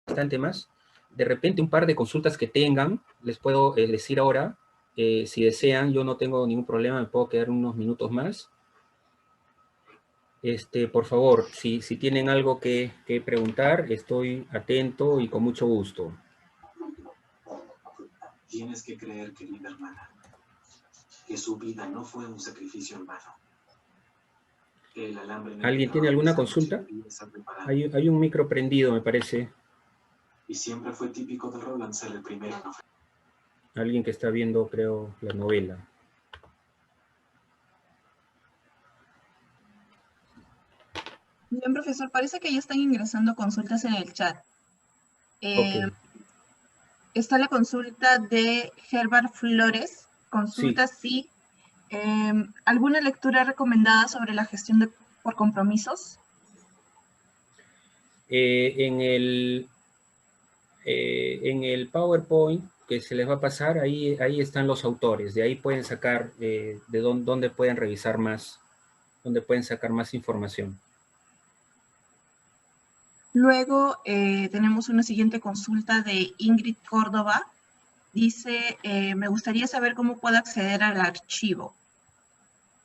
bastante más. De repente un par de consultas que tengan, les puedo decir ahora, si desean, yo no tengo ningún problema, me puedo quedar unos minutos más. Por favor, si tienen algo que preguntar, estoy atento y con mucho gusto. Tienes que creer, querida hermana, que su vida no fue un sacrificio en vano. ¿Alguien tiene alguna consulta? Hay un micro prendido, me parece. Y siempre fue típico de Roland ser el primero. Alguien que está viendo, creo, la novela. Bien, profesor, parece que ya están ingresando consultas en el chat. Okay. Está la consulta de Herbert Flores. Consulta si ¿alguna lectura recomendada sobre la gestión por compromisos? En el PowerPoint que se les va a pasar, ahí están los autores. De ahí pueden sacar de dónde pueden revisar más, dónde pueden sacar más información. Luego tenemos una siguiente consulta de Ingrid Córdoba. Dice, me gustaría saber cómo puedo acceder al archivo.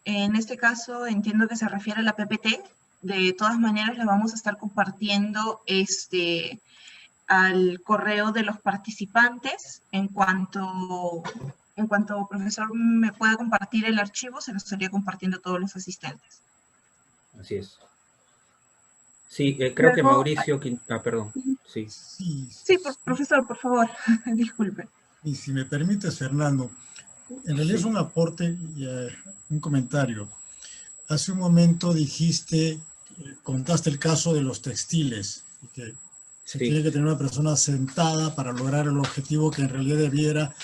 En este caso entiendo que se refiere a la PPT. De todas maneras, le vamos a estar compartiendo al correo de los participantes. En cuanto profesor me pueda compartir el archivo, se lo estaría compartiendo a todos los asistentes. Así es. Sí, creo que Mauricio... perdón. Sí, profesor, por favor, disculpe. Y si me permites, Fernando, en realidad es un aporte y un comentario. Hace un momento contaste el caso de los textiles, que se tiene que tener una persona sentada para lograr el objetivo que en realidad debiera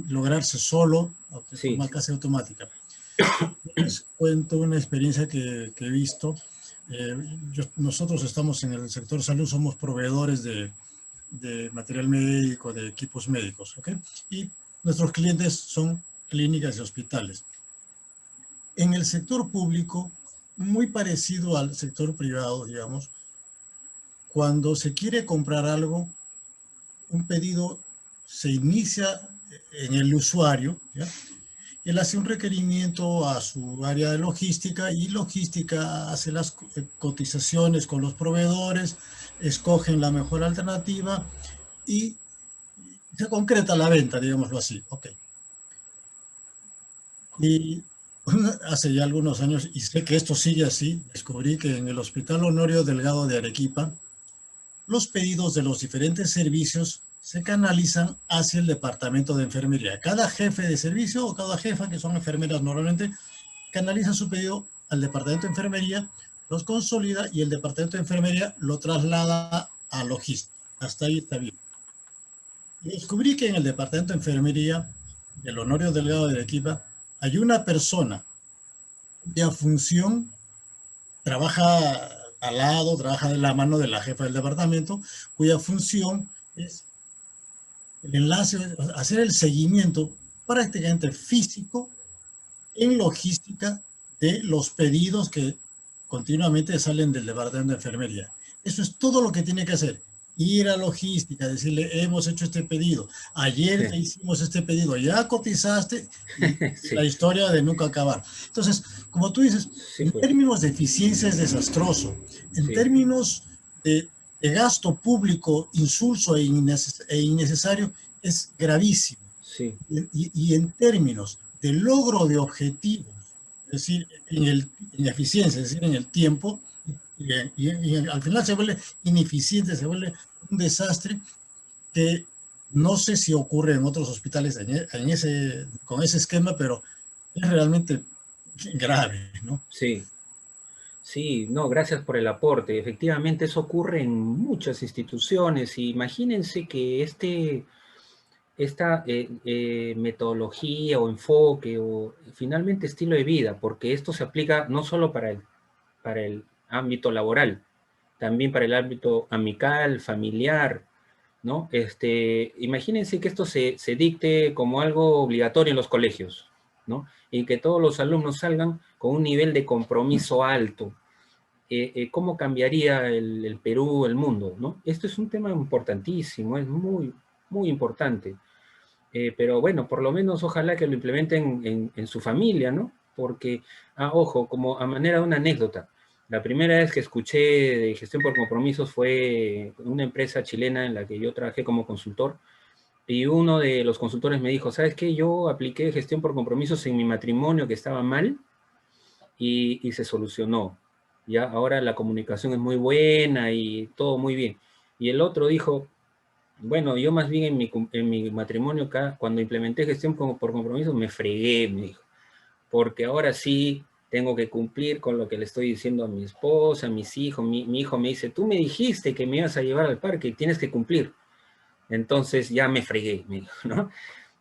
lograrse solo, de forma casi automática. Les cuento una experiencia que he visto. Nosotros estamos en el sector salud, somos proveedores de material médico, de equipos médicos, ¿ok? Y nuestros clientes son clínicas y hospitales. En el sector público, muy parecido al sector privado, digamos, cuando se quiere comprar algo, un pedido se inicia en el usuario, ¿ya? Él hace un requerimiento a su área de logística y logística hace las cotizaciones con los proveedores, escogen la mejor alternativa y se concreta la venta, digámoslo así. Okay. Y hace ya algunos años, y sé que esto sigue así, descubrí que en el Hospital Honorio Delgado de Arequipa, los pedidos de los diferentes servicios se canalizan hacia el departamento de enfermería. Cada jefe de servicio o cada jefa, que son enfermeras normalmente, canaliza su pedido al departamento de enfermería, los consolida y el departamento de enfermería lo traslada a logística. Hasta ahí está bien. Y descubrí que en el departamento de enfermería del Honorio Delgado de Arequipa hay una persona cuya función trabaja al lado, trabaja de la mano de la jefa del departamento, cuya función es el enlace, hacer el seguimiento prácticamente físico en logística de los pedidos que continuamente salen del departamento de enfermería. Eso es todo lo que tiene que hacer. ir a logística, decirle, hemos hecho este pedido, ayer hicimos este pedido, ya cotizaste, y la historia de nunca acabar. Entonces, como tú dices, en términos de eficiencia es desastroso, en términos de gasto público insulso e innecesario es gravísimo. Y en términos de logro de objetivos, es decir, en eficiencia, es decir, en el tiempo, y al final se vuelve ineficiente, se vuelve un desastre que no sé si ocurre en otros hospitales con ese esquema, pero es realmente grave, ¿no? Sí. Sí, no, gracias por el aporte. Efectivamente, eso ocurre en muchas instituciones. Imagínense que esta metodología o enfoque o finalmente estilo de vida, porque esto se aplica no solo para el ámbito laboral, también para el ámbito amical, familiar, ¿no? Imagínense que esto se dicte como algo obligatorio en los colegios, ¿no? Y que todos los alumnos salgan con un nivel de compromiso alto. ¿Cómo cambiaría el Perú, el mundo, ¿no? Esto es un tema importantísimo, es muy, muy importante. Pero bueno, por lo menos ojalá que lo implementen en su familia, ¿no? Porque, ojo, como a manera de una anécdota, la primera vez que escuché de gestión por compromisos fue una empresa chilena en la que yo trabajé como consultor, y uno de los consultores me dijo, ¿sabes qué? Yo apliqué gestión por compromisos en mi matrimonio que estaba mal y se solucionó. Ya ahora la comunicación es muy buena y todo muy bien. Y el otro dijo, bueno, yo más bien en mi matrimonio acá, cuando implementé gestión por compromiso, me fregué, me dijo, porque ahora sí tengo que cumplir con lo que le estoy diciendo a mi esposa, a mis hijos. Mi hijo me dice, tú me dijiste que me ibas a llevar al parque, tienes que cumplir. Entonces ya me fregué, me dijo, ¿no?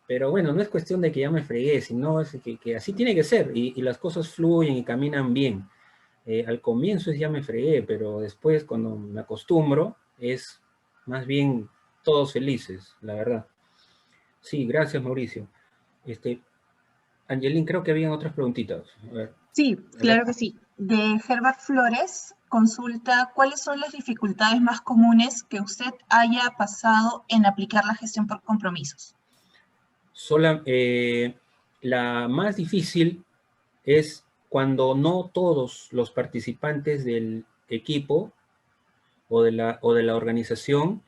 Pero bueno, no es cuestión de que ya me fregué, sino es que así tiene que ser, y las cosas fluyen y caminan bien. Al comienzo es ya me fregué, pero después cuando me acostumbro, es más bien todos felices, la verdad. Sí, gracias, Mauricio. Angelín, creo que habían otras preguntitas. A ver. Sí, claro que sí. De Herbert Flores, consulta, ¿cuáles son las dificultades más comunes que usted haya pasado en aplicar la gestión por compromisos? La más difícil es cuando no todos los participantes del equipo o de la organización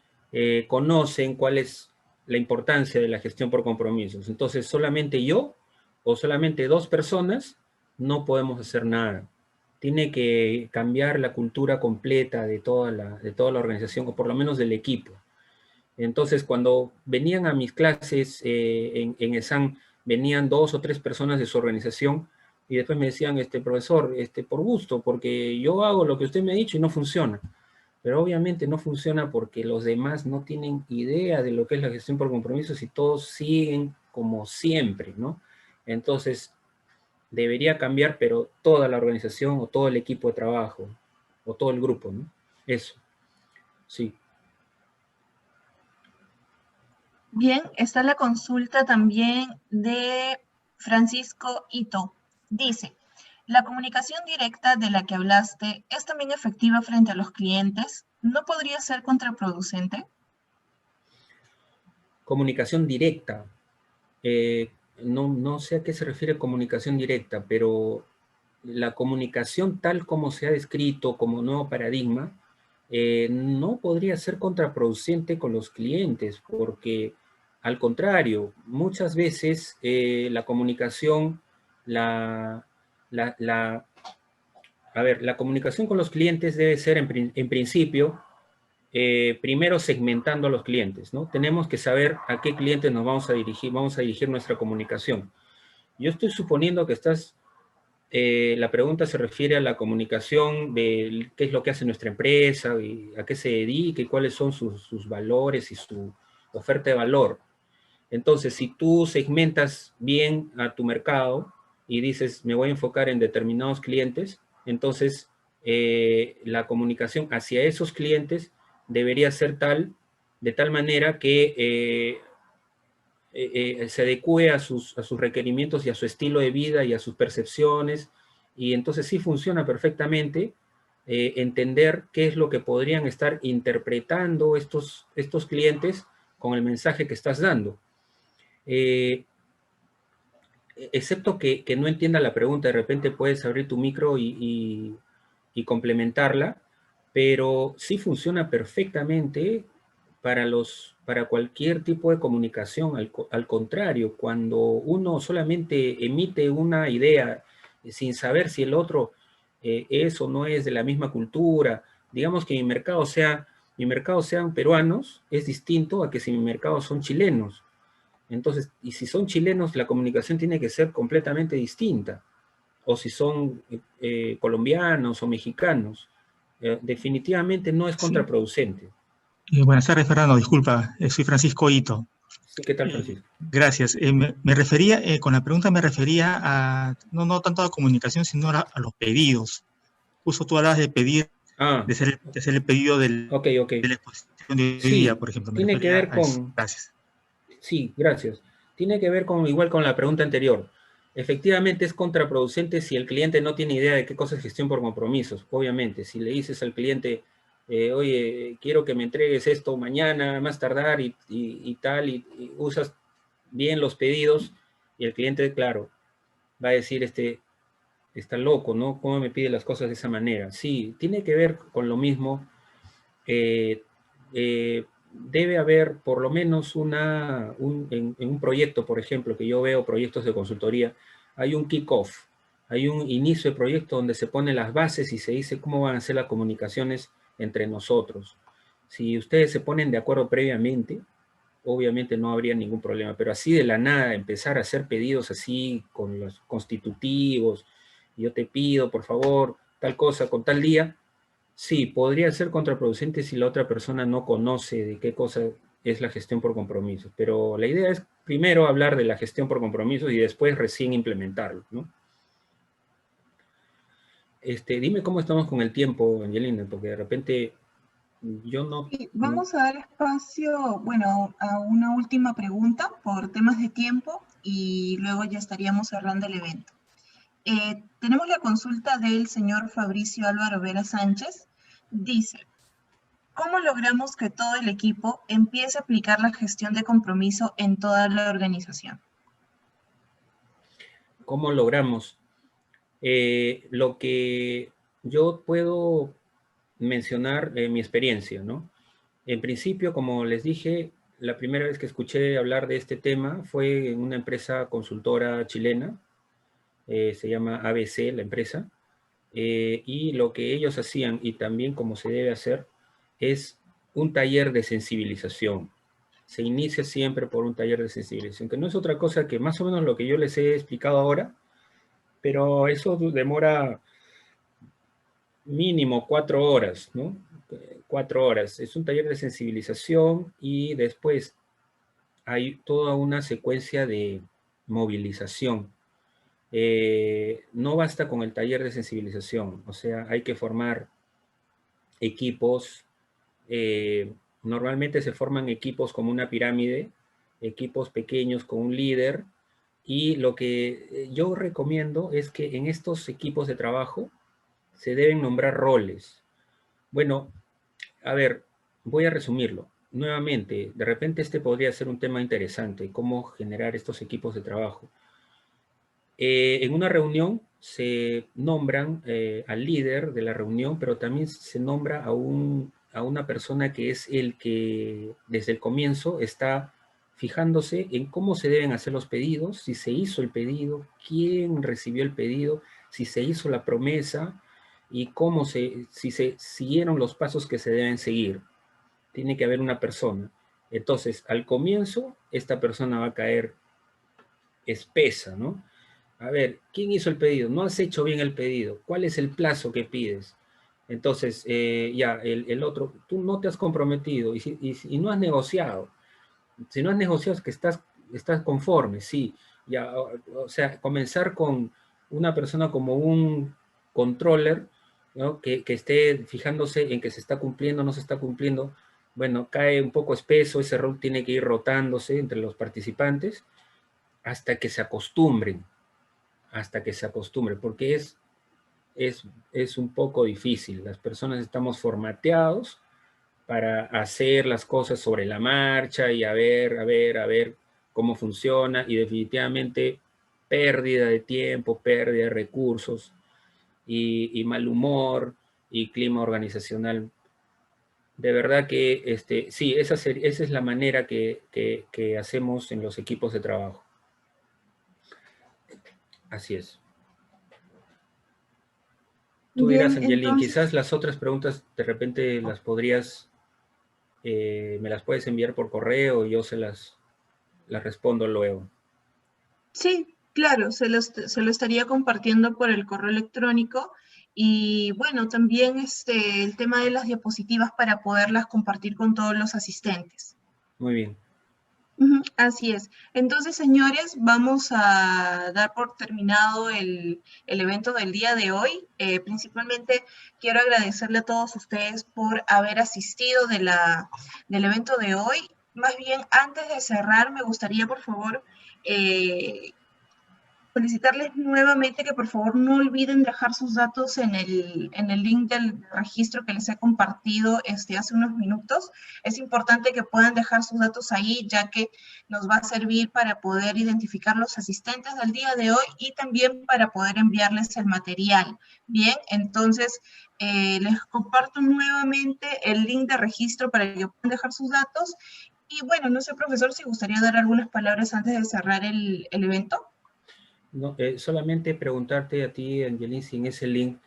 conocen cuál es la importancia de la gestión por compromisos. Entonces, solamente yo o solamente 2 personas no podemos hacer nada. Tiene que cambiar la cultura completa de toda la organización, o por lo menos del equipo. Entonces, cuando venían a mis clases en ESAN, venían 2 o 3 personas de su organización y después me decían, profesor, por gusto, porque yo hago lo que usted me ha dicho y no funciona. Pero obviamente no funciona porque los demás no tienen idea de lo que es la gestión por compromisos y todos siguen como siempre, ¿no? Entonces, debería cambiar, pero toda la organización o todo el equipo de trabajo o todo el grupo, ¿no? Eso, sí. Bien, está la consulta también de Francisco Ito. Dice, ¿la comunicación directa de la que hablaste es también efectiva frente a los clientes? ¿No podría ser contraproducente? Comunicación directa. No sé a qué se refiere comunicación directa, pero la comunicación tal como se ha descrito como nuevo paradigma, no podría ser contraproducente con los clientes, porque al contrario, muchas veces la comunicación, la comunicación con los clientes debe ser en principio, primero segmentando a los clientes, ¿no? Tenemos que saber a qué clientes nos vamos a dirigir nuestra comunicación. Yo estoy suponiendo que la pregunta se refiere a la comunicación de qué es lo que hace nuestra empresa, y a qué se dedica, y cuáles son sus valores y su oferta de valor. Entonces, si tú segmentas bien a tu mercado y dices, me voy a enfocar en determinados clientes, entonces la comunicación hacia esos clientes debería ser de tal manera que se adecue a sus requerimientos y a su estilo de vida y a sus percepciones, y entonces sí funciona perfectamente, entender qué es lo que podrían estar interpretando estos clientes con el mensaje que estás dando. Excepto que no entienda la pregunta, de repente puedes abrir tu micro y complementarla, pero sí funciona perfectamente para cualquier tipo de comunicación. Al contrario, cuando uno solamente emite una idea sin saber si el otro es o no es de la misma cultura, digamos que mi mercado sean peruanos, es distinto a que si mi mercado son chilenos. Entonces, y si son chilenos, la comunicación tiene que ser completamente distinta. O si son colombianos o mexicanos. Definitivamente no es contraproducente. Buenas tardes, Fernando. Disculpa, soy Francisco Ito. Sí, ¿qué tal, Francisco? Gracias. Me refería, con la pregunta me refería a, no tanto a la comunicación, sino a los pedidos. Justo tú hablabas de pedir, de hacer el pedido de la exposición de hoy día, por ejemplo. Tiene que ver con... Gracias. Sí, gracias. Tiene que ver igual con la pregunta anterior. Efectivamente es contraproducente si el cliente no tiene idea de qué cosa es gestión por compromisos. Obviamente, si le dices al cliente, oye, quiero que me entregues esto mañana, más tardar y tal, y usas bien los pedidos, y el cliente, claro, va a decir, está loco, ¿no? ¿Cómo me pide las cosas de esa manera? Sí, tiene que ver con lo mismo. Debe haber por lo menos en un proyecto, por ejemplo, que yo veo proyectos de consultoría, hay un kick-off, hay un inicio de proyecto donde se ponen las bases y se dice cómo van a ser las comunicaciones entre nosotros. Si ustedes se ponen de acuerdo previamente, obviamente no habría ningún problema, pero así de la nada, empezar a hacer pedidos así con los constitutivos, yo te pido, por favor, tal cosa con tal día, sí, podría ser contraproducente si la otra persona no conoce de qué cosa es la gestión por compromisos, pero la idea es primero hablar de la gestión por compromisos y después recién implementarlo, ¿no? Dime cómo estamos con el tiempo, Angelina, porque de repente yo no... Vamos a dar espacio, bueno, a una última pregunta por temas de tiempo y luego ya estaríamos cerrando el evento. Tenemos la consulta del señor Fabricio Álvaro Vera Sánchez. Dice, ¿cómo logramos que todo el equipo empiece a aplicar la gestión de compromiso en toda la organización? ¿Cómo logramos? Lo que yo puedo mencionar mi experiencia, ¿no? En principio, como les dije, la primera vez que escuché hablar de este tema fue en una empresa consultora chilena, se llama ABC, la empresa, y lo que ellos hacían, y también como se debe hacer, es un taller de sensibilización. Se inicia siempre por un taller de sensibilización, que no es otra cosa que más o menos lo que yo les he explicado ahora, pero eso demora mínimo 4 horas, ¿no? 4 horas. Es un taller de sensibilización y después hay toda una secuencia de movilización. No basta con el taller de sensibilización, o sea, hay que formar equipos. Normalmente se forman equipos como una pirámide, equipos pequeños con un líder, y lo que yo recomiendo es que en estos equipos de trabajo se deben nombrar roles. Bueno, a ver, voy a resumirlo. Nuevamente, de repente podría ser un tema interesante, cómo generar estos equipos de trabajo. En una reunión se nombran al líder de la reunión, pero también se nombra a una persona que es el que desde el comienzo está fijándose en cómo se deben hacer los pedidos, si se hizo el pedido, quién recibió el pedido, si se hizo la promesa y si se siguieron los pasos que se deben seguir. Tiene que haber una persona. Entonces, al comienzo, esta persona va a caer espesa, ¿no? A ver, ¿quién hizo el pedido? No has hecho bien el pedido. ¿Cuál es el plazo que pides? Entonces, ya, el otro, tú no te has comprometido y no has negociado. Si no has negociado es que estás conforme, sí. Ya, o sea, comenzar con una persona como un controller, ¿no? Que esté fijándose en que se está cumpliendo o no se está cumpliendo. Bueno, cae un poco espeso, ese rol tiene que ir rotándose entre los participantes hasta que se acostumbren, porque es un poco difícil. Las personas estamos formateados para hacer las cosas sobre la marcha y a ver cómo funciona, y definitivamente pérdida de tiempo, pérdida de recursos y mal humor y clima organizacional. De verdad que sí, esa es la manera que hacemos en los equipos de trabajo. Así es. Tú dirás, Angelín, quizás las otras preguntas de repente las podrías, me las puedes enviar por correo y yo se las respondo luego. Sí, claro, se lo estaría compartiendo por el correo electrónico. Y bueno, también el tema de las diapositivas para poderlas compartir con todos los asistentes. Muy bien. Así es. Entonces, señores, vamos a dar por terminado el evento del día de hoy. Principalmente quiero agradecerle a todos ustedes por haber asistido del evento de hoy. Más bien, antes de cerrar, me gustaría, por favor, solicitarles nuevamente que por favor no olviden dejar sus datos en el link del registro que les he compartido hace unos minutos. Es importante que puedan dejar sus datos ahí, ya que nos va a servir para poder identificar los asistentes del día de hoy y también para poder enviarles el material. Bien, entonces les comparto nuevamente el link de registro para que puedan dejar sus datos. Y bueno, no sé, profesor, si gustaría dar algunas palabras antes de cerrar el evento. No, solamente preguntarte a ti, Angelín, si en ese link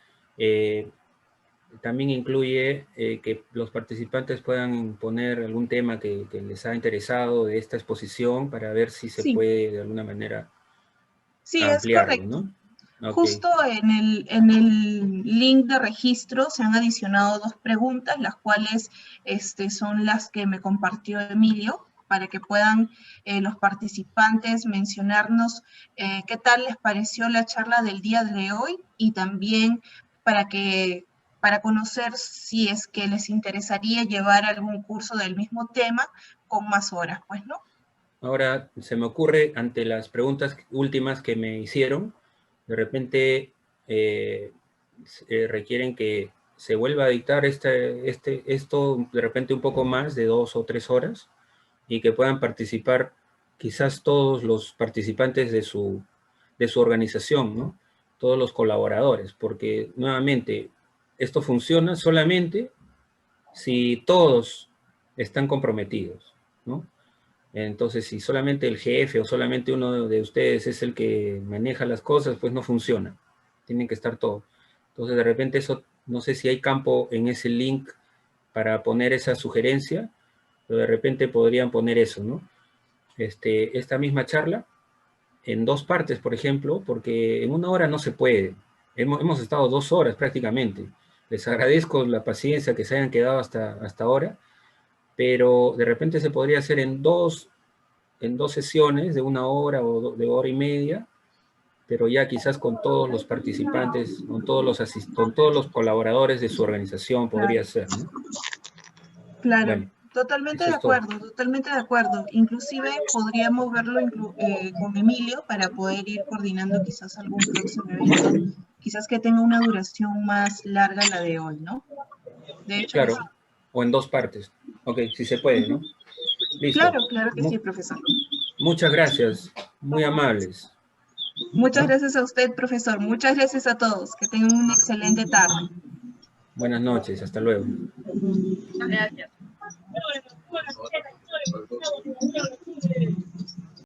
también incluye que los participantes puedan poner algún tema que les ha interesado de esta exposición para ver si se puede de alguna manera ampliarlo, es correcto. ¿no? Okay. Justo en el link de registro se han adicionado 2 preguntas, las cuales son las que me compartió Emilio, para que puedan los participantes mencionarnos qué tal les pareció la charla del día de hoy, y también para conocer si es que les interesaría llevar algún curso del mismo tema con más horas, pues, ¿no? Ahora, se me ocurre, ante las preguntas últimas que me hicieron, de repente requieren que se vuelva a dictar esto de repente un poco más de 2 o 3 horas, y que puedan participar quizás todos los participantes de su organización, ¿no? Todos los colaboradores, porque nuevamente esto funciona solamente si todos están comprometidos, ¿no? Entonces, si solamente el jefe o solamente uno de ustedes es el que maneja las cosas, pues no funciona. Tienen que estar todos. Entonces, de repente eso, no sé si hay campo en ese link para poner esa sugerencia, pero de repente podrían poner eso, ¿no? Esta misma charla en 2 partes, por ejemplo, porque en 1 hora no se puede. Hemos estado 2 horas prácticamente. Les agradezco la paciencia que se hayan quedado hasta ahora, pero de repente se podría hacer en dos sesiones de 1 hora o de 1 hora y media, pero ya quizás con todos los participantes, con todos los colaboradores de su organización podría ser, ¿no? Claro. Bueno, totalmente de acuerdo, totalmente de acuerdo. Inclusive podríamos verlo con Emilio para poder ir coordinando quizás algún próximo evento, quizás que tenga una duración más larga la de hoy, ¿no? De hecho, claro, sí. O en 2 partes. Ok, si se puede, ¿no? Listo. Claro que sí, profesor. Muchas gracias, muy amables. Muchas gracias a usted, profesor. Muchas gracias a todos. Que tengan una excelente tarde. Buenas noches, hasta luego. Gracias.